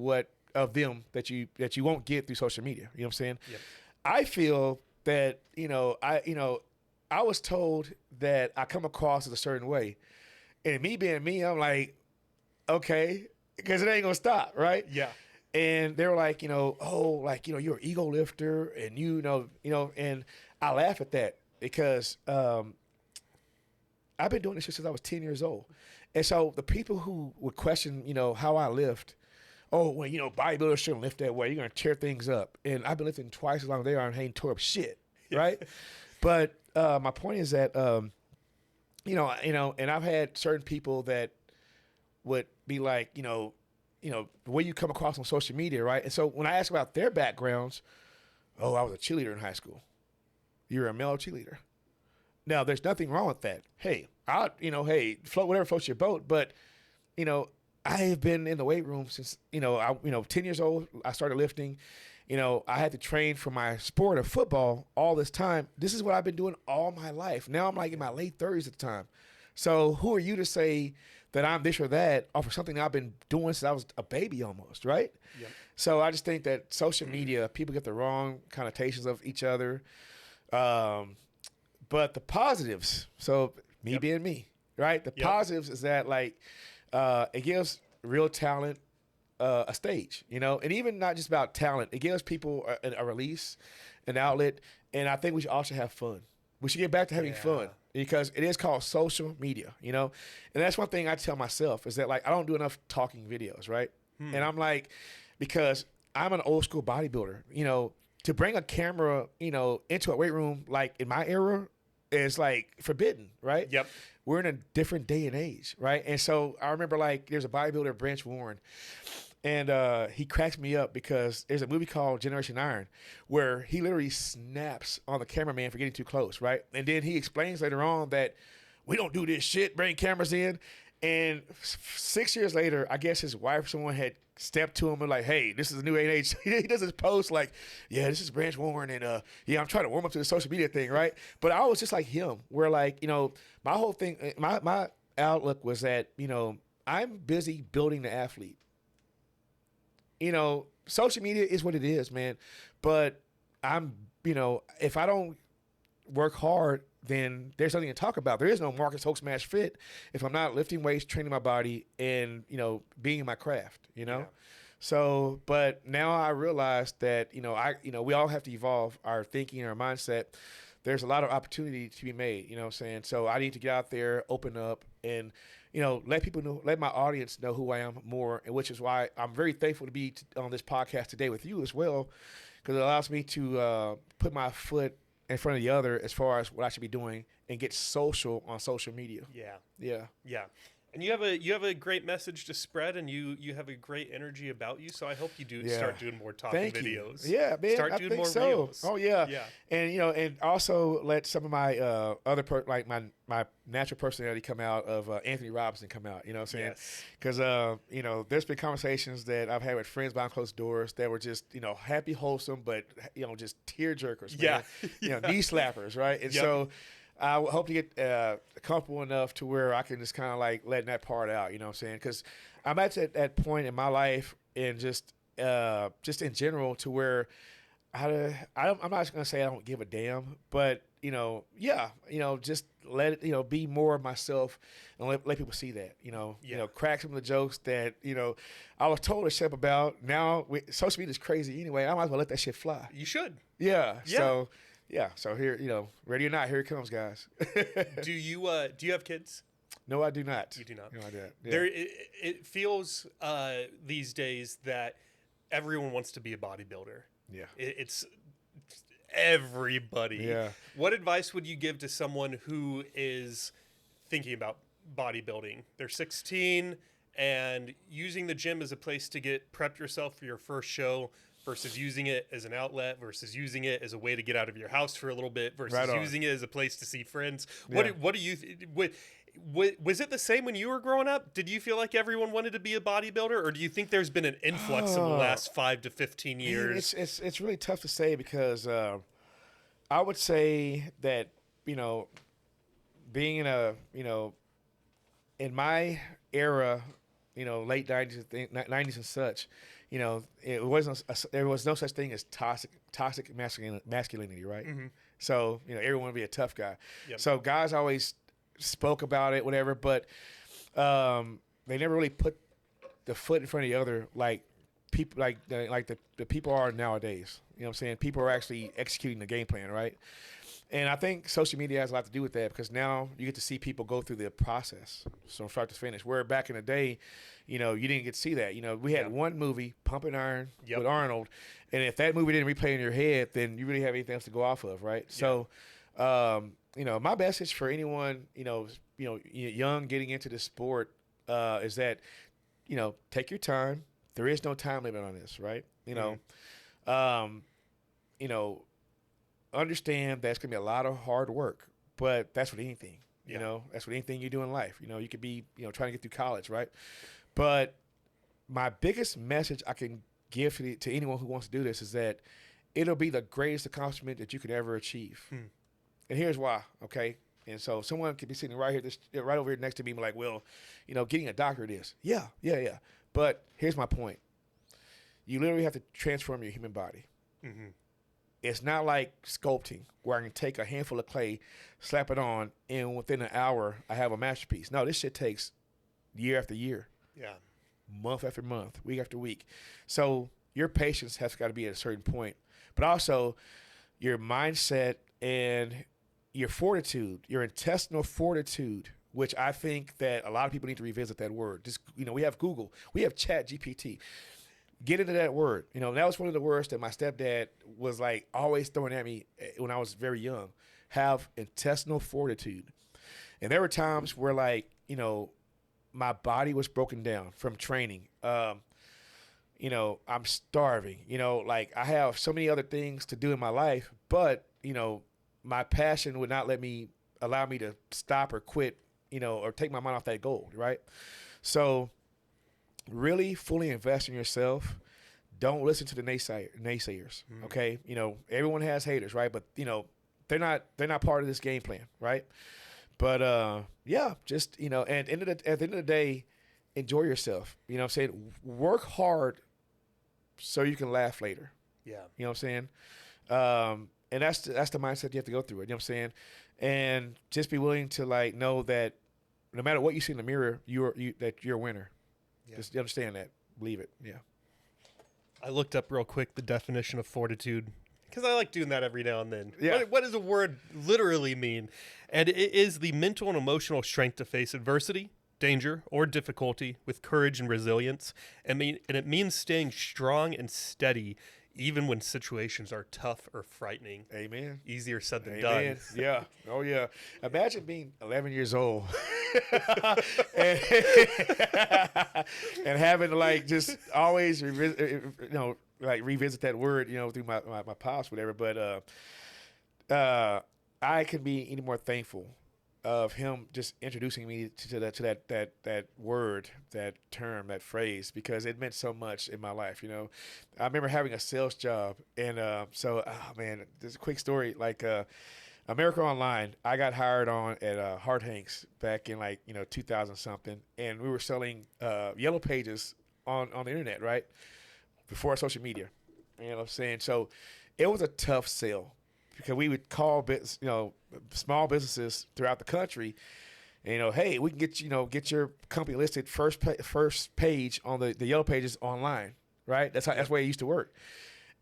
of them that you won't get through social media. You know what I'm saying? Yep. I feel that, I was told that I come across as a certain way, and me being me, I'm like, okay, because it ain't gonna stop, right? Yeah. And they were like, you're an ego lifter, and and I laugh at that because I've been doing this since I was 10 years old. And so the people who would question, how I lift, bodybuilders shouldn't lift that way. You're going to tear things up. And I've been lifting twice as long as they are and ain't tore up shit, right? But my point is that, and I've had certain people that would be like, the way you come across on social media, right? And so when I ask about their backgrounds, I was a cheerleader in high school. You're a male cheerleader. Now, there's nothing wrong with that. Hey, float whatever floats your boat. But, I have been in the weight room since, 10 years old. I started lifting. I had to train for my sport of football all this time. This is what I've been doing all my life. Now I'm like in my late 30s at the time. So who are you to say that I'm this or that off of something I've been doing since I was a baby almost, right? Yep. So I just think that social media, people get the wrong connotations of each other. But the positives, so me being me, right? The positives is that it gives real talent a stage, and even not just about talent. It gives people a release, an outlet, and I think we should also have fun. We should get back to having fun because it is called social media, and that's one thing I tell myself is that I don't do enough talking videos, right? And I'm like, because I'm an old school bodybuilder, to bring a camera, into a weight room in my era is forbidden, right? Yep. We're in a different day and age, right? And so I remember there's a bodybuilder, Branch Warren, and he cracks me up because there's a movie called Generation Iron where he literally snaps on the cameraman for getting too close, right? And then he explains later on that we don't do this shit, bring cameras in. And 6 years later, I guess his wife or someone had stepped to him and hey, this is the new age. He does his post this is Branch Warren, and I'm trying to warm up to the social media thing, right? But I was just like him, where my whole thing, my outlook was that I'm busy building the athlete. Social media is what it is, man. But I'm, if I don't work hard, then there's nothing to talk about. There is no Marcus Hoke Smash Fit if I'm not lifting weights, training my body, and, you know, being in my craft, you know? Yeah. So, but now I realize that, we all have to evolve our thinking and our mindset. There's a lot of opportunity to be made, you know what I'm saying? So I need to get out there, open up, and, let people know, let my audience know who I am more, and which is why I'm very thankful to be on this podcast today with you as well, because it allows me to put my foot in front of the other as far as what I should be doing and get social on social media. Yeah. Yeah. Yeah. And you have a great message to spread, and you have a great energy about you. So I hope you start doing more talking videos. Yeah, man. Start I doing think more so. reels. Oh yeah. Yeah. And and also let some of my my natural personality come out of Anthony Robinson come out. You know what I'm saying? Yes. Because there's been conversations that I've had with friends behind closed doors that were just happy, wholesome, but just tear jerkers. Man. Yeah. Knee slappers, right? And Yep. so I hope to get comfortable enough to where I can just kind of like letting that part out, you know what I'm saying? Because I'm at that point in my life and just in general to where I'm not just going to say I don't give a damn, but, just let it, be more of myself and let people see that, crack some of the jokes that, I was told to shut up about. Now, social media is crazy anyway. I might as well let that shit fly. You should. Yeah. So... yeah, so here, ready or not, here it comes, guys. Do you have kids? No, I do not. You do not. No, I do not. Yeah. It feels these days that everyone wants to be a bodybuilder. Yeah. It's everybody. Yeah. What advice would you give to someone who is thinking about bodybuilding? They're 16 and using the gym as a place to get prepped yourself for your first show, versus using it as an outlet, versus using it as a way to get out of your house for a little bit, versus using it as a place to see friends. Yeah. What do you was it the same when you were growing up? Did you feel like everyone wanted to be a bodybuilder, or do you think there's been an influx in the last 5 to 15 years? Man, it's really tough to say because I would say that being in in my era, late 90s and such. There was no such thing as toxic masculinity, right? Mm-hmm. So, everyone would be a tough guy. Yep. So guys always spoke about it, whatever, but they never really put the foot in front of the other like people the people are nowadays. You know what I'm saying? People are actually executing the game plan, right? And I think social media has a lot to do with that because now you get to see people go through the process from start to finish. Where back in the day, you didn't get to see that. We had one movie, Pumping Iron with Arnold, and if that movie didn't replay in your head, then you really have anything else to go off of, right? Yeah. So, my message for anyone, young getting into the sport is that, take your time. There is no time limit on this, right? Understand that's going to be a lot of hard work, but that's with anything, that's with anything you do in life. You could be, trying to get through college, right? But my biggest message I can give to anyone who wants to do this is that it'll be the greatest accomplishment that you could ever achieve. And here's why, okay? And so someone could be sitting right over here next to me and be like, well, getting a doctorate is. Yeah. But here's my point. You literally have to transform your human body. Mm-hmm. It's not like sculpting where I can take a handful of clay, slap it on, and within an hour I have a masterpiece. No, this shit takes year after year. Yeah. Month after month, week after week. So your patience has got to be at a certain point. But also your mindset and your fortitude, your intestinal fortitude, which I think that a lot of people need to revisit that word. Just, we have Google. We have Chat GPT. Get into that word. That was one of the words that my stepdad was like always throwing at me when I was very young. Have intestinal fortitude. And there were times where my body was broken down from training. I'm starving. I have so many other things to do in my life, but, my passion would not allow me to stop or quit, or take my mind off that goal, right? So really fully invest in yourself. Don't listen to the naysayers. Okay. Everyone has haters, right? But they're not part of this game plan. Right. But, just, and at the end of the day, enjoy yourself. You know what I'm saying? Work hard so you can laugh later. Yeah. You know what I'm saying? And that's the mindset you have to go through. You know what I'm saying? And just be willing to like know that no matter what you see in the mirror, you're a winner. Yeah. Just understand that. Believe it. Yeah. I looked up real quick the definition of fortitude because I like doing that every now and then. Yeah. What does a word literally mean? And it is the mental and emotional strength to face adversity, danger, or difficulty with courage and resilience. And it means staying strong and steady even when situations are tough or frightening. Amen. Easier said than Amen. done. Yeah. Oh, yeah. Imagine being 11 years old and, and having to like just always revisit that word, through my pops, whatever. But I could be any more thankful of him just introducing me to that word, that term, that phrase, because it meant so much in my life. I remember having a sales job, and man, this is a quick story. Like America Online, I got hired on at Hart Hanks back in 2000 something, and we were selling yellow pages on the internet, right, before social media. You know what I'm saying? So it was a tough sell, because we would call small businesses throughout the country, and, hey, we can get your company listed first page on the yellow pages online, right? That's the way it used to work.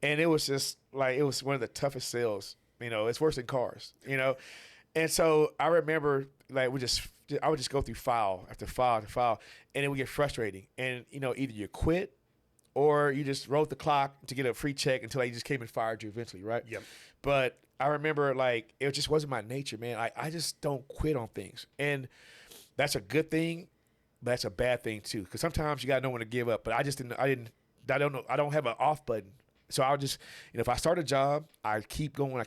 And it was just it was one of the toughest sales. It's worse than cars, And so I remember I would just go through file after file after file, and it would get frustrating. And, either you quit or you just wrote the clock to get a free check until they just came and fired you eventually, right? Yep. But I remember it just wasn't my nature, man. I just don't quit on things. And that's a good thing, but that's a bad thing too. Because sometimes you got to know when to give up. But I don't know. I don't have an off button. So I'll just, if I start a job, I keep going.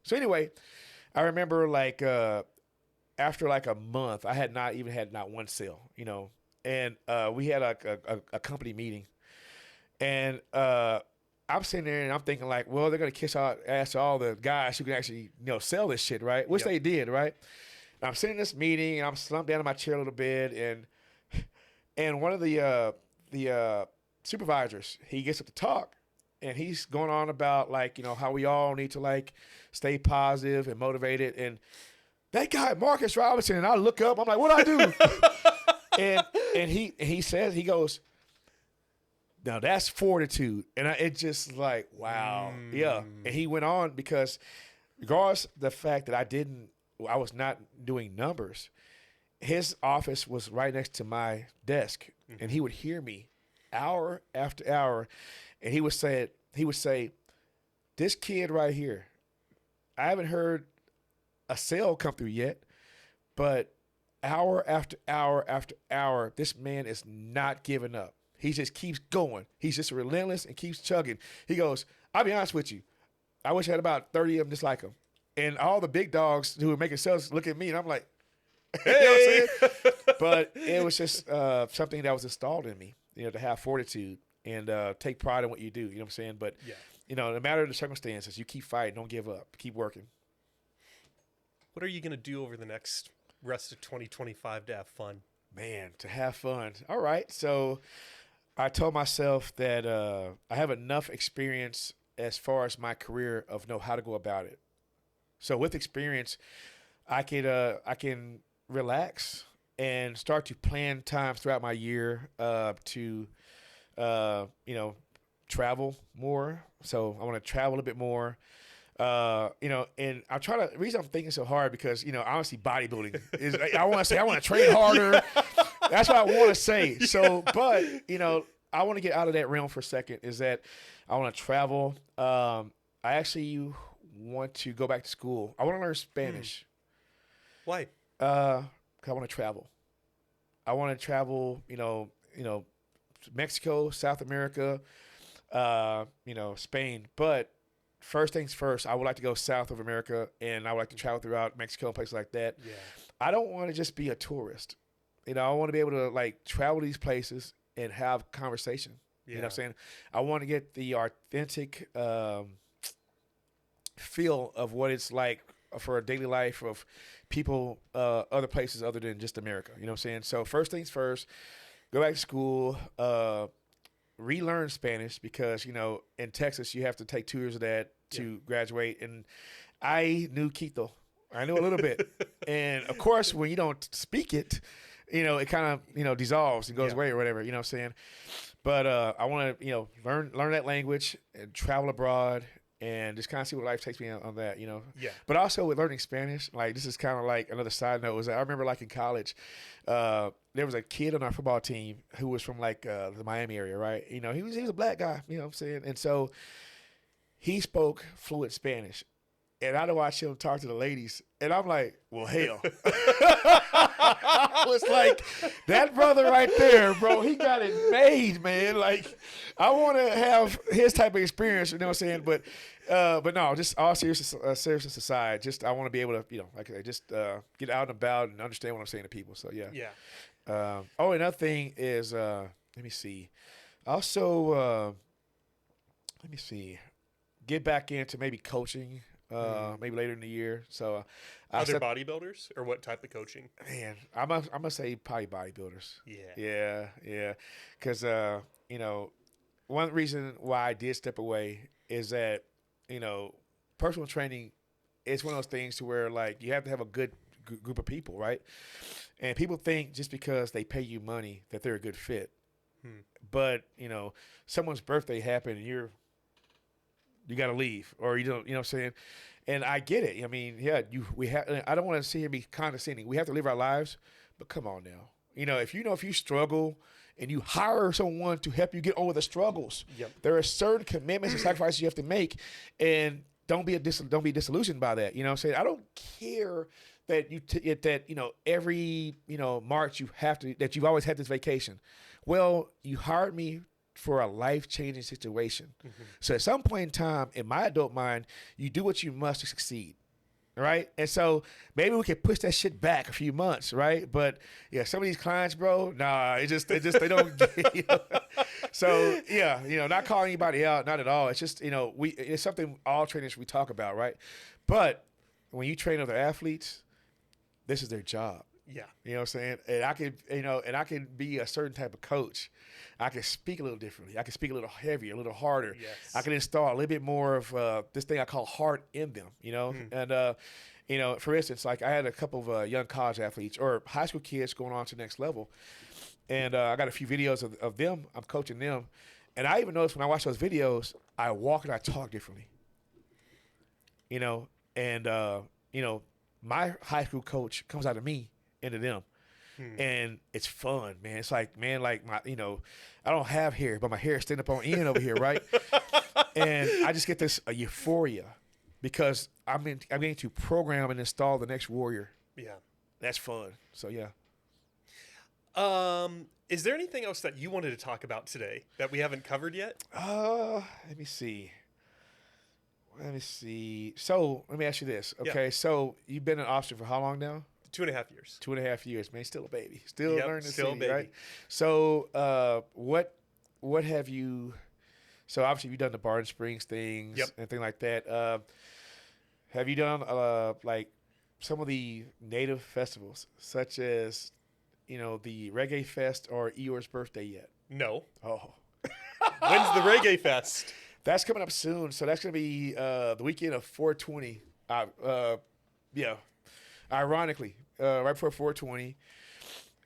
So anyway, I remember after a month, I had not even had one sale, and we had a company meeting, and I'm sitting there and I'm thinking well, they're going to kiss ass to all the guys who can actually, sell this shit, right? Which they did, right? And I'm sitting in this meeting and I'm slumped down in my chair a little bit, and one of the supervisors, he gets up to talk, and he's going on about how we all need to stay positive and motivated. And that guy, Marcus Robinson, and I look up, I'm like, what do I do? and he says, he goes, now that's fortitude. And it just wow. Yeah. And he went on, because regardless of the fact that I was not doing numbers, his office was right next to my desk, and he would hear me hour after hour. And he would say, this kid right here, I haven't heard a sale come through yet, but hour after hour after hour, this man is not giving up. He just keeps going. He's just relentless and keeps chugging. He goes, I'll be honest with you, I wish I had about 30 of them just like him. And all the big dogs who were making sales look at me, and I'm like, hey. You know what I'm saying? But it was just something that was installed in me, to have fortitude and take pride in what you do. You know what I'm saying? But, no matter the circumstances, you keep fighting. Don't give up. Keep working. What are you going to do over the next rest of 2025 to have fun? Man, to have fun. All right. So I told myself that I have enough experience as far as my career of know how to go about it. So with experience, I can relax and start to plan times throughout my year to travel more. So I want to travel a bit more. And I'm trying to. The reason I'm thinking so hard because honestly, bodybuilding is. I want to train harder. That's what I want to say. So, but I want to get out of that realm for a second. Is that I want to travel. I actually want to go back to school. I want to learn Spanish. Why? 'Cause I want to travel. I want to travel. Mexico, South America, Spain, but. First things first, I would like to go south of America, and I would like to travel throughout Mexico and places like that. Yeah. I don't want to just be a tourist. I want to be able to travel these places and have conversation. Yeah. You know what I'm saying? I want to get the authentic feel of what it's like for a daily life of people, other places other than just America. You know what I'm saying? So first things first, go back to school, relearn Spanish because, in Texas, you have to take 2 years of that to graduate. And I knew Quito. I knew a little bit. And, of course, when you don't speak it, it kind of, dissolves and goes away or whatever, you know what I'm saying? But I want to, learn that language and travel abroad and just kind of see what life takes me on that, Yeah. But also with learning Spanish, like this is kind of like another side note. Was I remember like in college, there was a kid on our football team who was from like the Miami area, right? He was a black guy, you know what I'm saying? And so he spoke fluent Spanish. And I'd watch him talk to the ladies, and I'm like, well, hell. I was like, that brother right there, bro, he got it made, man. Like, I want to have his type of experience, you know what I'm saying? But no, just all seriousness aside, just I want to be able to, like I say, just get out and about and understand what I'm saying to people. So, yeah. Yeah. Another thing is, let me see. Also, let me see. Get back into maybe coaching. Maybe later in the year. So, other bodybuilders or what type of coaching? Man, I'm gonna say probably bodybuilders. Yeah. Because one reason why I did step away is that personal training is one of those things to where like you have to have a good group of people, right? And people think just because they pay you money that they're a good fit. But someone's birthday happened and you got to leave, or you know what I'm saying? And I get it. I mean, yeah, I don't want to sit here and be condescending. We have to live our lives, but come on now. If you struggle and you hire someone to help you get over the struggles, there are certain commitments and sacrifices you have to make, and don't be disillusioned by that. You know what I'm saying? I don't care that every March that you've always had this vacation. Well, you hired me for a life-changing situation. So at some point in time, in my adult mind, you do what you must to succeed, right? And so maybe we can push that shit back a few months, right? But yeah, some of these clients, bro, nah, they don't get, So yeah, not calling anybody out, not at all. It's just, it's something all trainers we talk about, right? But when you train other athletes, this is their job. Yeah. You know what I'm saying? And I can be a certain type of coach. I can speak a little differently. I can speak a little heavier, a little harder. Yes. I can install a little bit more of this thing I call heart in them, And, for instance, like I had a couple of young college athletes or high school kids going on to the next level. And I got a few videos of them. I'm coaching them. And I even noticed when I watch those videos, I walk and I talk differently. My high school coach comes out of me into them. And it's fun, man. It's like, man, like my, I don't have hair, but my hair is standing up on end over here, right? And I just get this euphoria because I'm getting to program and install the next warrior. Yeah, that's fun. So yeah. Is there anything else that you wanted to talk about today that we haven't covered yet? Let me see. So let me ask you this. Okay, so you've been an officer for how long now? 2.5 years. 2.5 years, man. Still a baby. Still learning to still see, baby. Right? So, what have you? So obviously you've done the Barton Springs things and things like that. Have you done like some of the native festivals, such as the Reggae Fest or Eeyore's birthday yet? No. Oh. When's the Reggae Fest? That's coming up soon. So that's going to be the weekend of 420. Ironically, right before 420.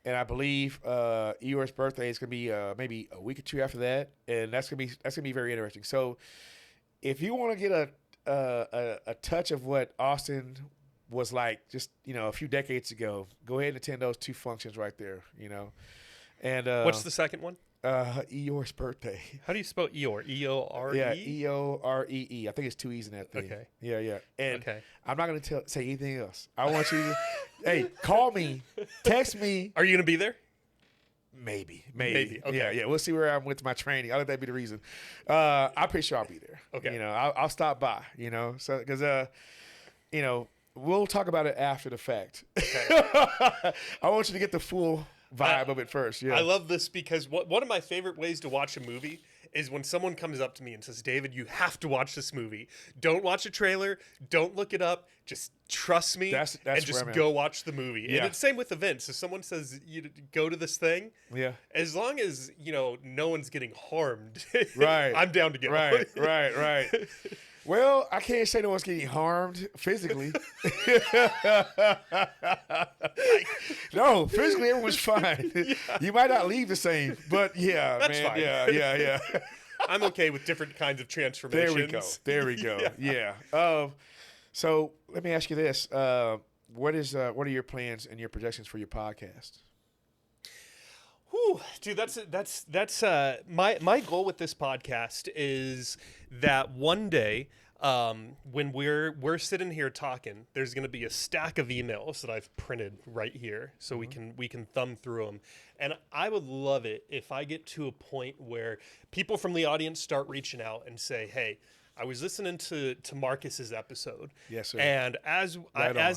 And I believe Eeyore's birthday is going to be maybe a week or two after that. And that's going to be very interesting. So if you want to get a touch of what Austin was like just, a few decades ago, go ahead and attend those two functions right there, And what's the second one? Eeyore's birthday. How do you spell Eeyore? E-O-R-E? Yeah, E-O-R-E-E. I think it's two E's in that thing. Okay. Yeah. And okay. I'm not going to say anything else. I want you to, hey, call me, text me. Are you going to be there? Maybe. Okay. Yeah. We'll see where I'm with my training. I'll let that be the reason. I'm pretty sure I'll be there. Okay. I'll stop by, so, because, we'll talk about it after the fact. Okay. I want you to get the full vibe of it first. Yeah. I love this because one of my favorite ways to watch a movie is when someone comes up to me and says, David, you have to watch this movie. Don't watch a trailer. Don't look it up. Just trust me That's and just where I'm go watch the movie. Yeah. And it's same with events. If someone says you go to this thing, Yeah. as long as, no one's getting harmed, Right. I'm down to get Right, harmed. right. Well, I can't say no one's getting harmed physically. No, physically everyone's fine. Yeah. You might not leave the same, but yeah, That's man. fine. Yeah. I'm okay with different kinds of transformations. There we go. Yeah. So let me ask you this: what are your plans and your projections for your podcast? Whew, dude, that's my goal with this podcast is that one day, when we're sitting here talking, there's going to be a stack of emails that I've printed right here, so we can thumb through them. And I would love it if I get to a point where people from the audience start reaching out and say, "Hey, I was listening to Marcus's episode, Yes, sir. and as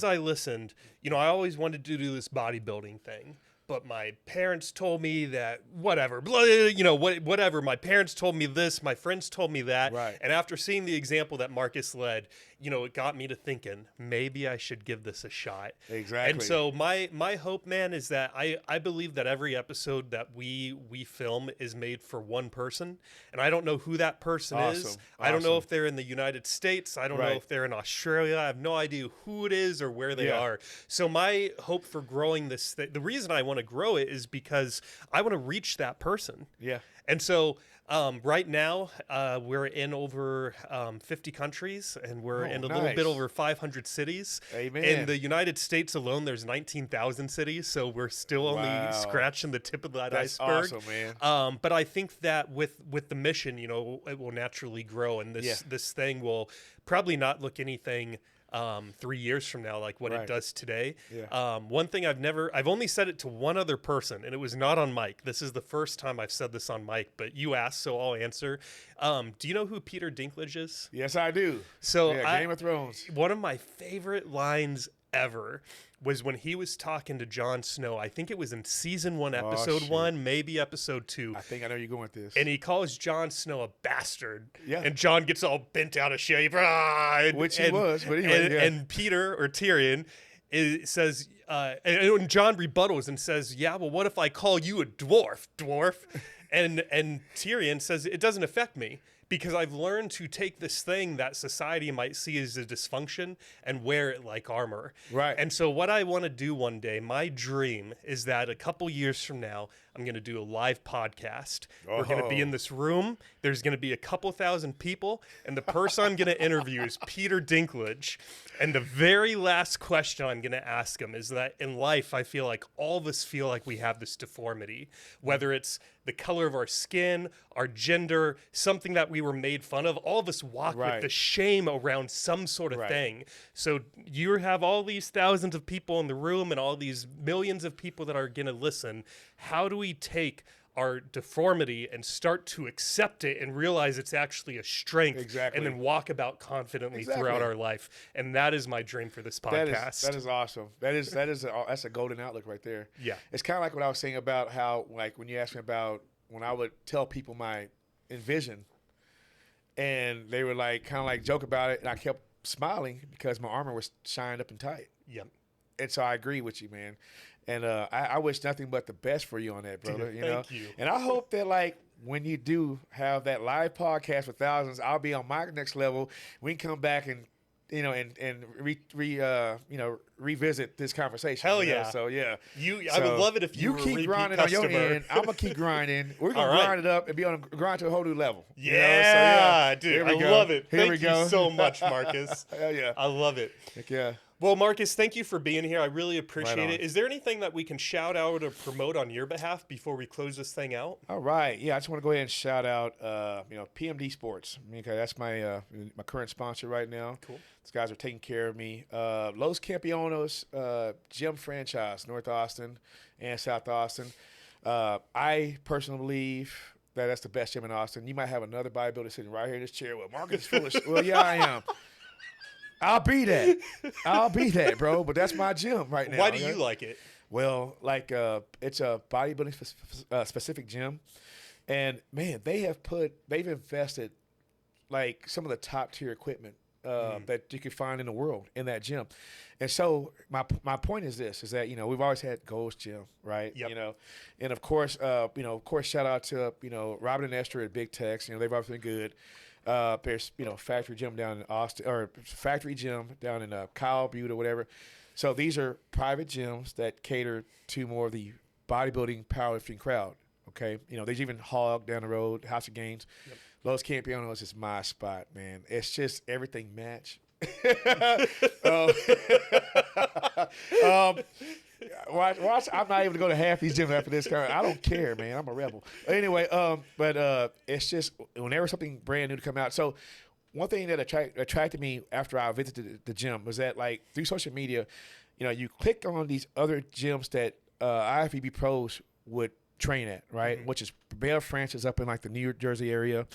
I listened, I always wanted to do this bodybuilding thing." But my parents told me that whatever. My parents told me this. My friends told me that. Right. And after seeing the example that Marcus led, it got me to thinking maybe I should give this a shot. Exactly. And so my hope, man, is that I believe that every episode that we film is made for one person, and I don't know who that person is. I don't know if they're in the United States. I don't know if they're in Australia. I have no idea who it is or where they are. So my hope for growing this, the reason I want to grow it is because I want to reach that person. Yeah. And so right now we're in over 50 countries, and we're in a little bit over 500 cities. Amen. In the United States alone, there's 19,000 cities, so we're still only scratching the tip of that iceberg. Awesome, man. But I think that with the mission, it will naturally grow, and this thing will probably not look anything 3 years from now like what it does today. Yeah. One thing I've only said it to one other person, and it was not on mic. This is the first time I've said this on mic, but you asked, so I'll answer. Do you know who Peter Dinklage is? Yes, I do. So Game of Thrones. One of my favorite lines ever was when he was talking to Jon Snow. I think it was in season 1, episode 1, maybe episode 2. I think I know you're going with this. And he calls Jon Snow a bastard. Yeah. And Jon gets all bent out of shape. Which he was, but anyway. And Peter, or Tyrion, says, and Jon rebuttals and says, yeah, well, what if I call you a dwarf? And Tyrion says, it doesn't affect me, because I've learned to take this thing that society might see as a dysfunction and wear it like armor. Right. And so what I want to do one day, my dream is that a couple years from now, I'm going to do a live podcast. We're going to be in this room. There's going to be a couple thousand people, and the person I'm going to interview is Peter Dinklage. And the very last question I'm going to ask him is that in life, I feel like all of us feel like we have this deformity, whether it's the color of our skin, our gender, something that we were made fun of. All of us walk with the shame around some sort of thing. So you have all these thousands of people in the room and all these millions of people that are going to listen. How do we take our deformity and start to accept it and realize it's actually a strength, and then walk about confidently throughout our life? And that is my dream for this podcast. That is awesome. That's a golden outlook right there. Yeah. It's kind of like what I was saying about how, like, when you asked me about when I would tell people my envision, and they were like, kind of like joke about it, and I kept smiling because my armor was shined up and tight. Yep. And so I agree with you, man. And I wish nothing but the best for you on that, brother. Dude, thank you. And I hope that, like, when you do have that live podcast with thousands, I'll be on my next level. We can come back and revisit this conversation. Hell yeah! So yeah, I would love it if you were keep grinding on your end. I'm gonna keep grinding. We're gonna grind it up and be on a grind to a whole new level. Yeah, dude, I love it. Thank you so much, Marcus. Hell yeah, I love it. Heck yeah. Well, Marcus, thank you for being here. I really appreciate it. Is there anything that we can shout out or promote on your behalf before we close this thing out? All right. Yeah, I just want to go ahead and shout out, PMD Sports. Okay, that's my current sponsor right now. Cool. These guys are taking care of me. Los Campeones gym franchise, North Austin and South Austin. I personally believe that's the best gym in Austin. You might have another bodybuilder sitting right here in this chair. Well, Marcus is foolish. Well, yeah, I am. I'll be that, bro. But that's my gym right now. Why do you like it? Well, like it's a bodybuilding specific gym. And man, they've invested like some of the top tier equipment that you could find in the world in that gym. And so my point is this, is that, you know, we've always had Gold's Gym, right? Yep. You know, and of course, shout out to, you know, Robin and Esther at Big Tex. You know, they've always been good. There's, you know, Factory Gym down in Austin, or Factory Gym down in Kyle Butte or whatever. So these are private gyms that cater to more of the bodybuilding, powerlifting crowd. Okay. You know, there's even Hog down the road, House of Gains. Yep. Los Campeones is my spot, man. It's just everything match. Watch, I'm not able to go to half these gyms after this. I don't care, man. I'm a rebel. Anyway, but it's just whenever something brand new to come out. So one thing that attracted me after I visited the gym was that, like, through social media, you know, you click on these other gyms that IFBB pros would train at, right? Mm-hmm. Which is Bell Francis up in like the New Jersey area.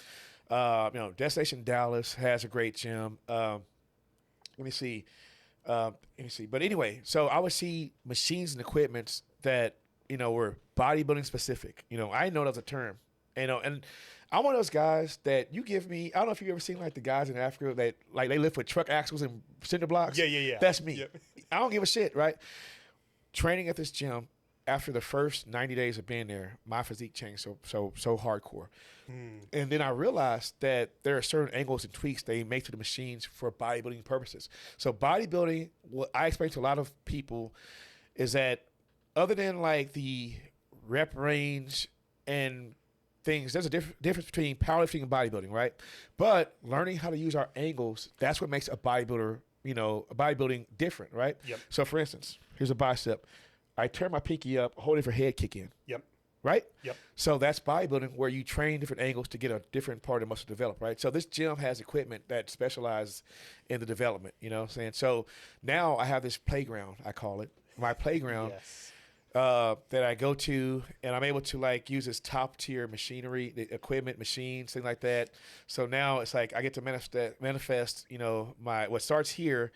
You know, Destination Dallas has a great gym. Let me see. But anyway, so I would see machines and equipments that, you know, were bodybuilding specific. You know, I didn't know that was a term. You know, and I'm one of those guys that you give me. I don't know if you've ever seen like the guys in Africa that like they lift with truck axles and cinder blocks. Yeah. That's me. Yep. I don't give a shit, right? Training at this gym, after the first 90 days of being there, my physique changed so hardcore. And then I realized that there are certain angles and tweaks they make to the machines for bodybuilding purposes. So bodybuilding, what I explain to a lot of people is that other than like the rep range and things, there's a difference between powerlifting and bodybuilding, right? But learning how to use our angles, that's what makes a bodybuilder, you know, a bodybuilding different, right? Yep. So for instance, here's a bicep. I turn my pinky up, hold it for head kick in. Yep. Right? Yep. So that's bodybuilding, where you train different angles to get a different part of the muscle develop, right? So this gym has equipment that specializes in the development, you know what I'm saying? So now I have this playground, I call it, my playground, Yes. that I go to, and I'm able to like use this top tier machinery, the equipment, machines, things like that. So now it's like I get to manifest, you know, what starts here,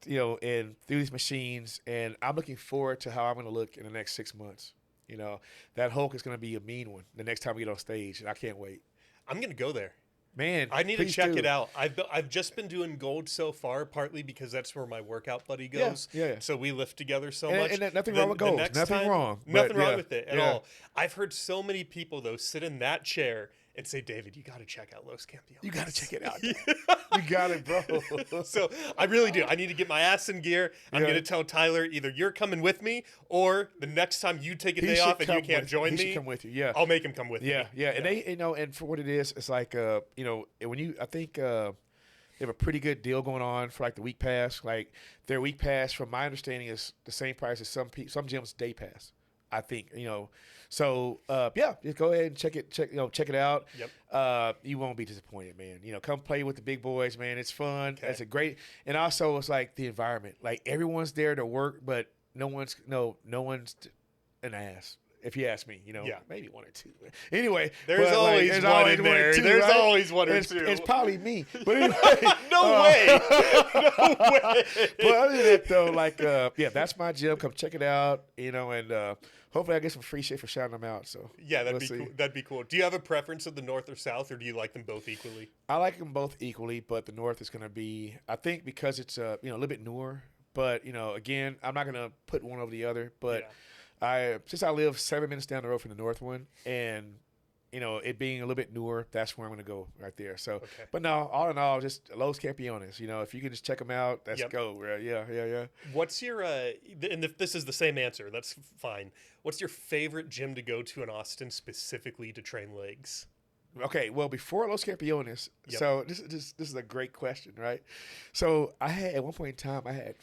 you know, and through these machines, and I'm looking forward to how I'm going to look in the next 6 months. You know, that Hulk is going to be a mean one the next time we get on stage, and I can't wait. I'm going to go there. Man, I need to check it out. I've just been doing Gold so far, partly because that's where my workout buddy goes. Yeah. So we lift together so much. And nothing wrong with Gold. Nothing wrong with it at all. I've heard so many people, though, sit in that chair and say, David, you got to check out Los Campeones. You got to check it out. You got it, bro. So I really do. I need to get my ass in gear. I'm going to tell Tyler, either you're coming with me, or the next time you take a day off and you can't join me, he should come with you. Yeah, I'll make him come with me. Yeah. And they, you know, and for what it is, it's like, you know, I think they have a pretty good deal going on for like the week pass. Like their week pass, from my understanding, is the same price as some gyms' day pass, I think, you know. So just go ahead and check it out. Yep. You won't be disappointed, man. You know, come play with the big boys, man. It's fun. Okay. It's a great, and also it's like the environment. Like everyone's there to work, but no one's an ass. If you ask me, you know, maybe one or two. Anyway, there's always one in there. There's always one or two. It's probably me. But anyway, no way. No way. But other than that, though, like, that's my gym. Come check it out. You know, and hopefully I get some free shit for shouting them out. So yeah, that'd be cool. That'd be cool. Do you have a preference of the North or South, or do you like them both equally? I like them both equally, but the North is going to be, I think, because it's a little bit newer. But you know, again, I'm not going to put one over the other, but. Since I live 7 minutes down the road from the North one, and you know it being a little bit newer, that's where I'm going to go right there. So, But no, all in all, just Los Campeones. You know, if you can just check them out, let's go. Bro. Yeah. What's your and if this is the same answer, that's fine. What's your favorite gym to go to in Austin specifically to train legs? Okay, well, before Los Campeones, so this is a great question, right? So I had at one point in time, I had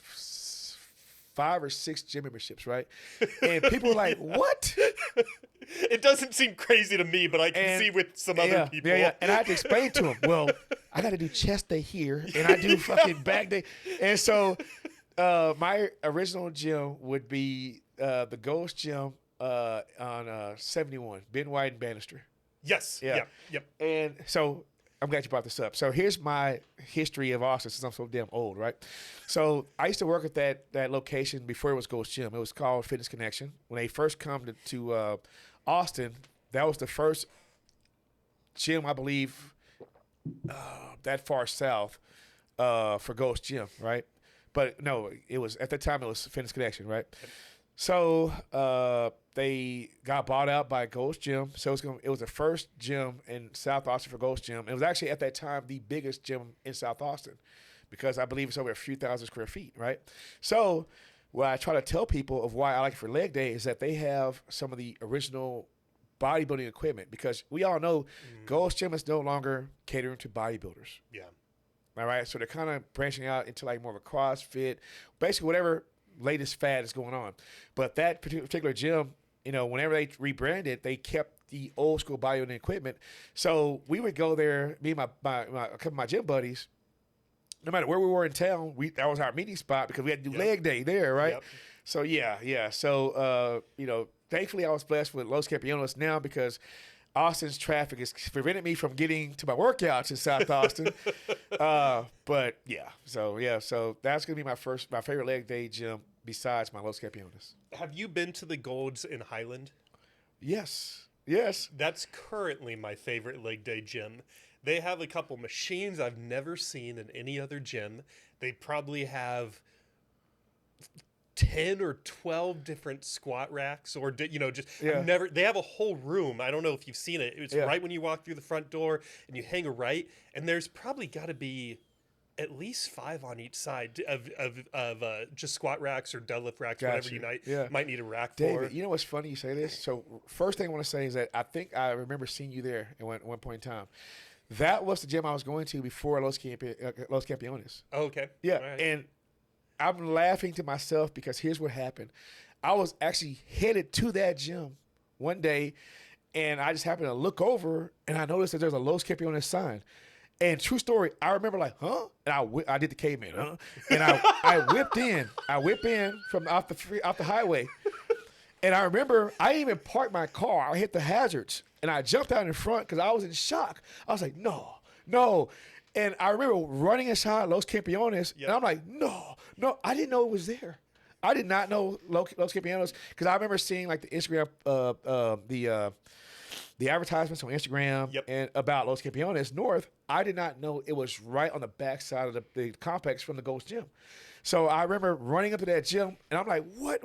5 or 6 gym memberships, right? And people were like, "What?" It doesn't seem crazy to me, but I can see with some other people. Yeah. And I had to explain to them, well, I got to do chest day here, and I do fucking back day. And so my original gym would be the Ghost Gym on 71, Ben White and Bannister. Yes. Yeah. Yep. And so I'm glad you brought this up. So here's my history of Austin since I'm so damn old, right? So I used to work at that location before it was Ghost Gym. It was called Fitness Connection. When they first come to Austin, that was the first gym, I believe, that far south for Ghost Gym, right? But no, it was at the time it was Fitness Connection, right? So they got bought out by Ghost Gym. So it was the first gym in South Austin for Ghost Gym. It was actually at that time the biggest gym in South Austin because I believe it's over a few thousand square feet, right? So what I try to tell people of why I like it for leg day is that they have some of the original bodybuilding equipment because we all know Ghost Gym is no longer catering to bodybuilders. Yeah. All right. So they're kind of branching out into like more of a CrossFit, basically whatever latest fad is going on. But that particular gym, you know, whenever they rebranded, they kept the old school bodybuilding equipment. So we would go there, me and a couple of my gym buddies, no matter where we were in town, that was our meeting spot because we had to do leg day there, right? Yep. So yeah. So you know, thankfully I was blessed with Los Campeones now because Austin's traffic has prevented me from getting to my workouts in South Austin. But so that's gonna be my favorite leg day gym besides my Los Campeones. Have you been to the Golds in Highland? Yes. That's currently my favorite leg day gym. They have a couple machines I've never seen in any other gym. They probably have 10 or 12 different squat racks or, they have a whole room. I don't know if you've seen it. It's right when you walk through the front door and you hang a right, and there's probably got to be at least 5 on each side of just squat racks or deadlift racks, whatever you might need a rack for. David, you know what's funny you say this? So first thing I want to say is that I think I remember seeing you there at one point in time. That was the gym I was going to before Los Campeones. Oh, okay. Yeah, right. And I'm laughing to myself because here's what happened. I was actually headed to that gym one day, and I just happened to look over, and I noticed that there's a Los Campeones sign. And true story, I remember like, huh? And I did the caveman, huh? And I whipped in. I whip in from off the highway. And I remember I didn't even park my car. I hit the hazards, and I jumped out in front because I was in shock. I was like, no. And I remember running inside Los Campeones, and I'm like, no, I didn't know it was there. I did not know Los Campeones because I remember seeing like the Instagram, the advertisements on Instagram and about Los Campeones North. I did not know it was right on the backside of the complex from the Ghost Gym. So I remember running up to that gym, and I'm like, what?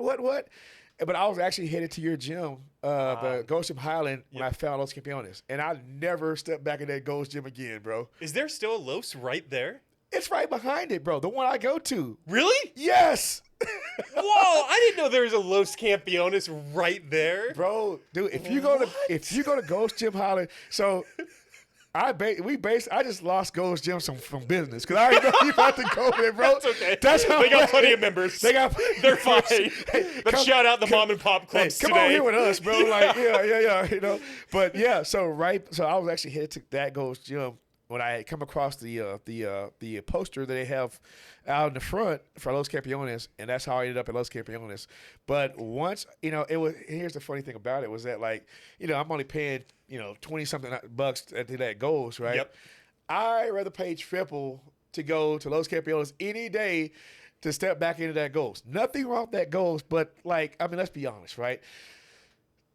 But I was actually headed to your gym, the Ghost Gym Highland, when I found Los Campeones. And I never stepped back in that Ghost Gym again, bro. Is there still a Los right there? It's right behind it, bro. The one I go to. Really? Yes. Whoa, I didn't know there was a Los Campeones right there. Bro, dude, if you go to Ghost Gym Highland, so I just lost Ghost Gym from business because I already know you about to go there, bro. That's okay. That's how they got plenty of members. They're fine. Let's shout out the mom and pop clubs come today. on here with us, bro. Like, yeah, you know. But yeah, so I was actually headed to that Ghost Gym when I had come across the poster that they have out in the front for Los Campeones, and that's how I ended up at Los Campeones. But once, here's the funny thing about it was that, like, I'm only paying, 20-something bucks at that goes, right? Yep. I'd rather pay triple to go to Los Campeones any day to step back into that goals. Nothing wrong with that goals, but, like, I mean, let's be honest, right?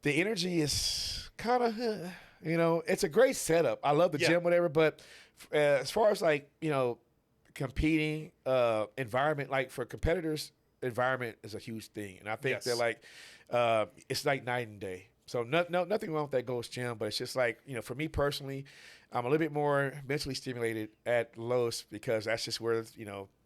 The energy is kind of, it's a great setup. I love the gym, whatever, but as far as, like, competing environment, like for competitors, environment is a huge thing. And I think that, like, it's like night and day. So nothing wrong with that Ghost Gym, but it's just like, for me personally, I'm a little bit more mentally stimulated at Los because that's just where,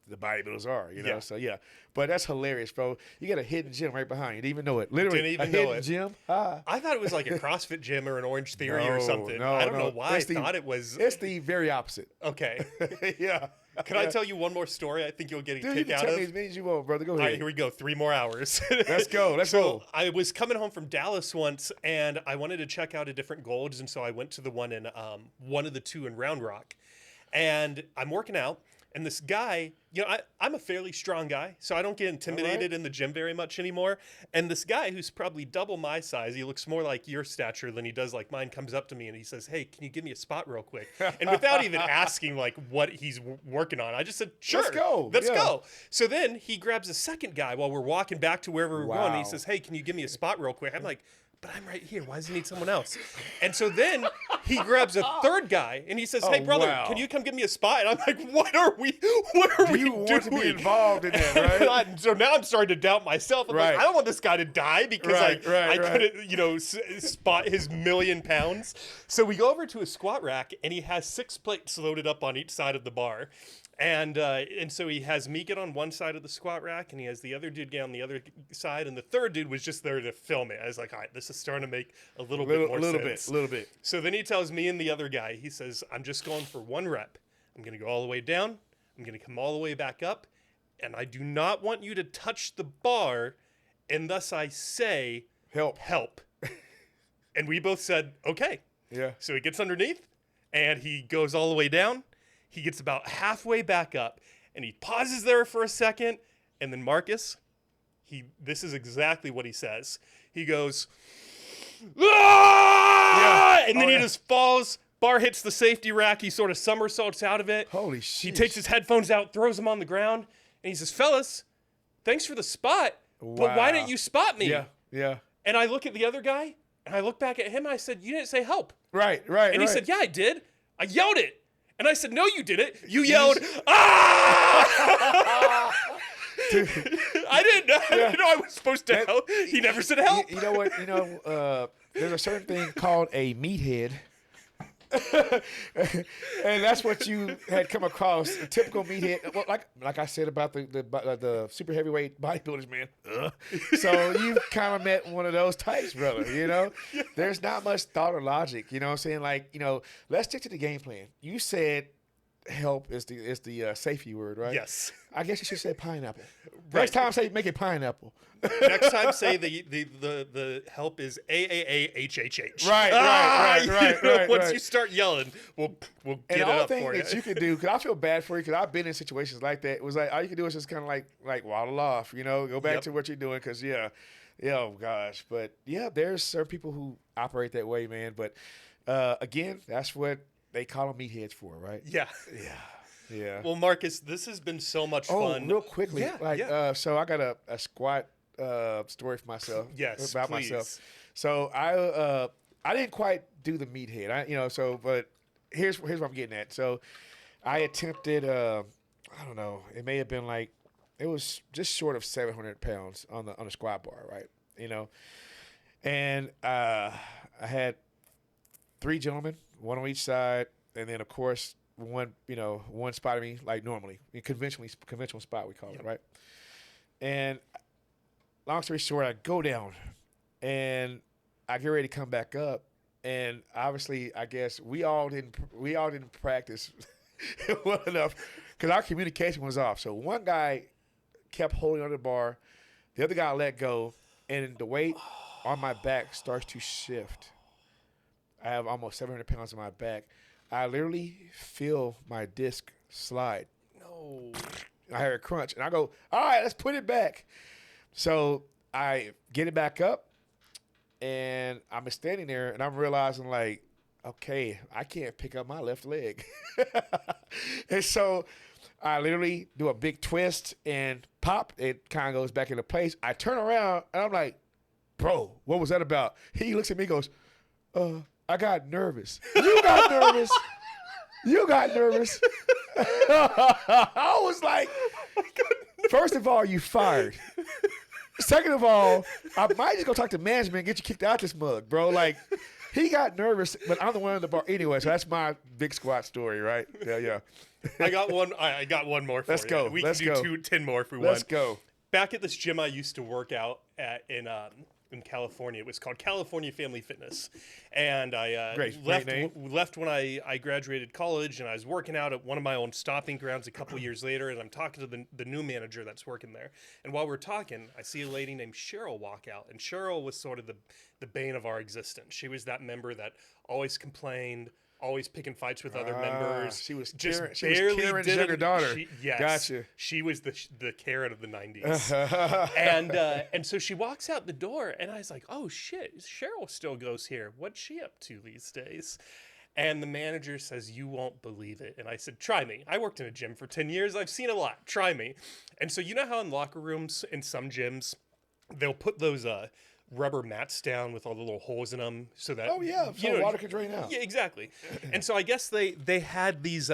the bodybuilders are, So, yeah. But that's hilarious, bro. You got a hidden gym right behind you. Didn't even know it. Literally, Didn't even a know hidden it. Gym. I thought it was like a CrossFit gym or an Orange Theory or something. I don't know why I thought it was. It's the very opposite. Okay. Yeah. Can I tell you one more story? I think you'll get a kick out of. Tell me as many as you want, brother. Go ahead. All right, here we go. 3 more hours. Let's go. Let's go. I was coming home from Dallas once, and I wanted to check out a different Gold's, and so I went to the one in one of the 2 in Round Rock. And I'm working out, and this guy, I'm a fairly strong guy, so I don't get intimidated in the gym very much anymore. And this guy who's probably double my size, he looks more like your stature than he does like mine, comes up to me and he says, "Hey, can you give me a spot real quick?" And without even asking like what he's working on, I just said, "Sure, let's go." So then he grabs a second guy while we're walking back to wherever we're going, and he says, "Hey, can you give me a spot real quick?" I'm like, but I'm right here. Why does he need someone else? And so then he grabs a third guy and he says, hey, brother, wow. can you come give me a spot? And I'm like, what are we Do you doing? want to be involved in that, right? So now I'm starting to doubt myself. I'm like, I don't want this guy to die because I couldn't, spot his 1,000,000 pounds. So we go over to a squat rack and he has 6 plates loaded up on each side of the bar. And so he has me get on one side of the squat rack, and he has the other dude get on the other side, and the third dude was just there to film it. I was like, all right, this is starting to make a little bit more sense. A little bit. So then he tells me and the other guy, he says, I'm just going for 1 rep. I'm going to go all the way down. I'm going to come all the way back up, and I do not want you to touch the bar, and thus I say, help. And we both said, okay. Yeah. So he gets underneath, and he goes all the way down. He gets about halfway back up, and he pauses there for a second, and then Marcus, this is exactly what he says. He goes, ah! Yeah. And then he just falls. Bar hits the safety rack. He sort of somersaults out of it. Holy shit. He takes his headphones out, throws them on the ground, and he says, fellas, thanks for the spot, but why didn't you spot me? Yeah. And I look at the other guy, and I look back at him, and I said, you didn't say help. Right. And he said, yeah, I did. I yelled it. And I said, no, you didn't. You yelled, ah! I didn't know I was supposed to help. He never said help. You know what? There's a certain thing called a meathead. And that's what you had come across, a typical meathead. Well, like I said about the super heavyweight bodybuilders, man. So you kind of met one of those types, brother. There's not much thought or logic. You know what I'm saying? Let's stick to the game plan. You said help is the safety word, right? Yes. I guess you should say pineapple. Right. Next time, say make it pineapple. Next time, say the help is AAAHHH. Right. Once you start yelling, we'll get it up for you. And the thing that you can do, because I feel bad for you, because I've been in situations like that. It was like all you can do is just kind of like waddle off, go back to what you're doing, because oh gosh, but there's certain people who operate that way, man. But again, that's what they call them meatheads for, right? Yeah. Well, Marcus, this has been so much fun. Real quickly, so I got a squat story for myself. Yes, about please. myself. So I didn't quite do the meathead, but here's what I'm getting at. So I attempted, I don't know, it may have been it was just short of 700 pounds on the squat bar, right? And I had 3 gentlemen, 1 on each side, and then of course one spot of me like normally, conventional spot we call it, right? And long story short, I go down, and I get ready to come back up, and obviously I guess we all didn't practice well enough because our communication was off. So one guy kept holding on the bar, the other guy let go, and the weight on my back starts to shift. I have almost 700 pounds on my back. I literally feel my disc slide. No. I hear a crunch, and I go, all right, let's put it back. So I get it back up, and I'm standing there, and I'm realizing, okay, I can't pick up my left leg. And so I literally do a big twist and pop. It kind of goes back into place. I turn around, and I'm like, bro, what was that about? He looks at me and goes, I got nervous. You got nervous. You got nervous. I was like, first of all, you fired. Second of all, I might just go talk to management and get you kicked out this mug, bro. He got nervous, but I'm the one on the bar. Anyway, so that's my big squat story, right? Yeah. I got one more for you. Let's go. We Let's can go. do 10 more if we want. Let's go. Back at this gym I used to work out at in California. It was called California Family Fitness. And I left when I graduated college, and I was working out at one of my own stopping grounds a couple years later, and I'm talking to the new manager that's working there. And while we're talking, I see a lady named Cheryl walk out. And Cheryl was sort of the bane of our existence. She was that member that always complained, always picking fights with other members. She was just Karen's younger daughter. Yes. Gotcha. She was the Karen of the 90s. And so she walks out the door, and I was like, oh, shit, Cheryl still goes here. What's she up to these days? And the manager says, you won't believe it. And I said, try me. I worked in a gym for 10 years. I've seen a lot. Try me. And so you know how in locker rooms in some gyms, they'll put those rubber mats down with all the little holes in them, so that so water can drain out. Yeah, exactly. And so I guess they had these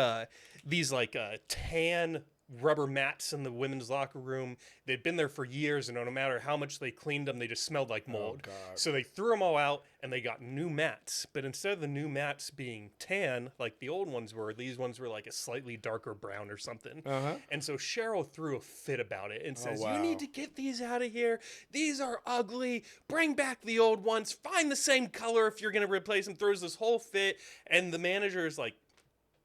like tan rubber mats in the women's locker room. They'd been there for years, and no matter how much they cleaned them, they just smelled like mold. God. So they threw them all out, and they got new mats. But instead of the new mats being tan like the old ones were, these ones were like a slightly darker brown or something. And so Cheryl threw a fit about it and says, "You need to get these out of here. These are ugly. Bring back the old ones. Find the same color if you're going to replace them." Throws this whole fit, and the manager is like,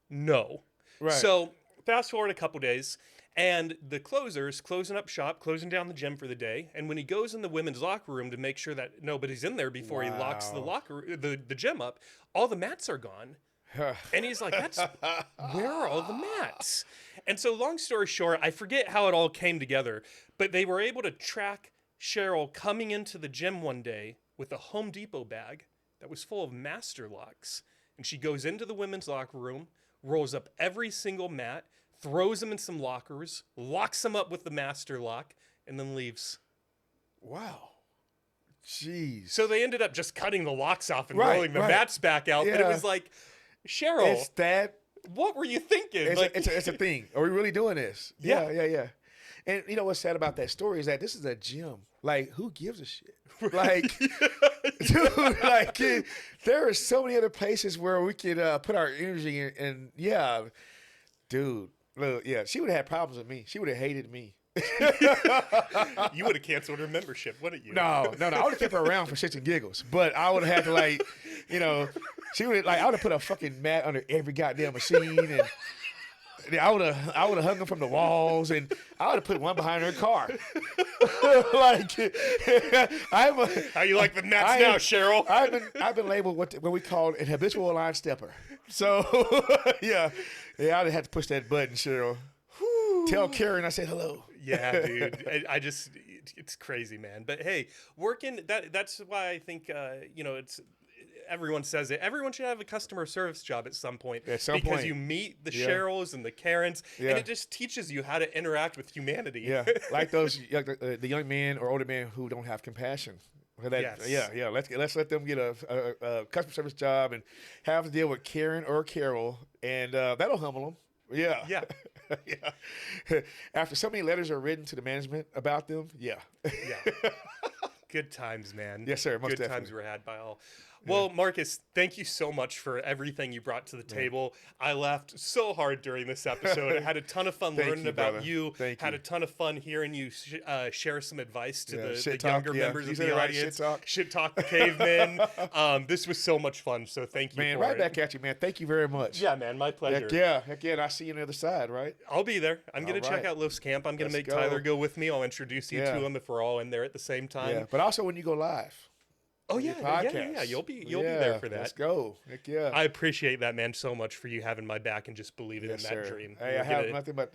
"No." Right. So fast forward a couple days, and the closer's closing up shop, closing down the gym for the day. And when he goes in the women's locker room to make sure that nobody's in there before he locks the gym up, all the mats are gone. And he's like, where are all the mats? And so long story short, I forget how it all came together, but they were able to track Cheryl coming into the gym one day with a Home Depot bag that was full of master locks. And she goes into the women's locker room, rolls up every single mat, throws them in some lockers, locks them up with the master lock, and then leaves. Wow. Jeez. So they ended up just cutting the locks off and rolling the mats back out. But it was like, Cheryl, it's that. What were you thinking? It's a thing. Are we really doing this? Yeah. And you know what's sad about that story is that this is a gym. Like, who gives a shit? Like, dude, like, there are so many other places where we could put our energy in. And yeah, dude, look, she would have had problems with me. She would have hated me. You would have canceled her membership, wouldn't you? No. I would have kept her around for shits and giggles. But I would have had to, like, she would I would have put a fucking mat under every goddamn machine, and I would have hung them from the walls, and I would have put one behind her car. Like, how you like the mats now, Cheryl? I've been labeled what we call an habitual line stepper. So yeah, I'd have had to push that button, Cheryl. Tell Karen I said hello. Yeah, dude. It's crazy, man. But hey, that's why I think it's. Everyone says it. Everyone should have a customer service job at some point. Because you meet the Cheryls and the Karens, and it just teaches you how to interact with humanity. Yeah, like those the young men or older men who don't have compassion. Yes. Yeah. Let's let them get a customer service job and have to deal with Karen or Carol, and that'll humble them. Yeah. Yeah. After so many letters are written to the management about them. Yeah. Good times, man. Yes, sir. Most Good definitely. times were had by all. Well, Marcus, thank you so much for everything you brought to the table. I laughed so hard during this episode. I had a ton of fun learning about you. Had a ton of fun hearing you share some advice to the younger members of the audience. Shit talk the cavemen. This was so much fun, so thank you man, for right it. back at you, man. Thank you very much. Yeah, man, my pleasure. Heck yeah. And I'll see you on the other side, right? I'll be there. I'm going to check out Lif's camp. I'm going to make Tyler go with me. I'll introduce you to him if we're all in there at the same time. Yeah, but also when you go live. Oh yeah. You'll be there for that. Let's go. Heck yeah. I appreciate that, man, so much for you having my back and just believing in that dream. Hey, I have nothing but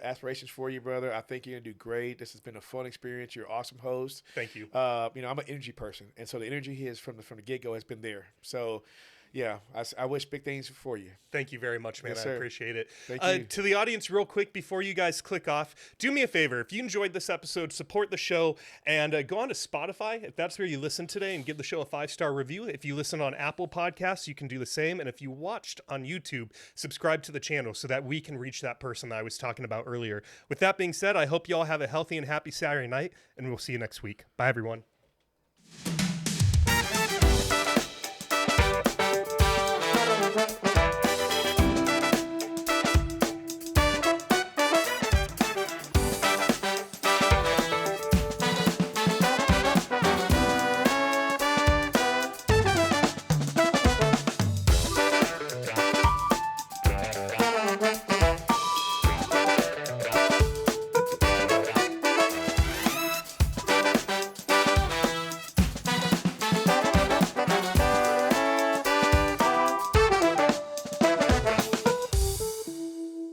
aspirations for you, brother. I think you're gonna do great. This has been a fun experience. You're an awesome host. Thank you. I'm an energy person, and so the energy is from the get go has been there. So. Yeah, I wish big things for you. Thank you very much, man. Yes, I appreciate it. Thank you. To the audience, real quick, before you guys click off, do me a favor. If you enjoyed this episode, support the show and go on to Spotify, if that's where you listen today, and give the show a 5-star review. If you listen on Apple Podcasts, you can do the same. And if you watched on YouTube, subscribe to the channel so that we can reach that person that I was talking about earlier. With that being said, I hope you all have a healthy and happy Saturday night, and we'll see you next week. Bye, everyone.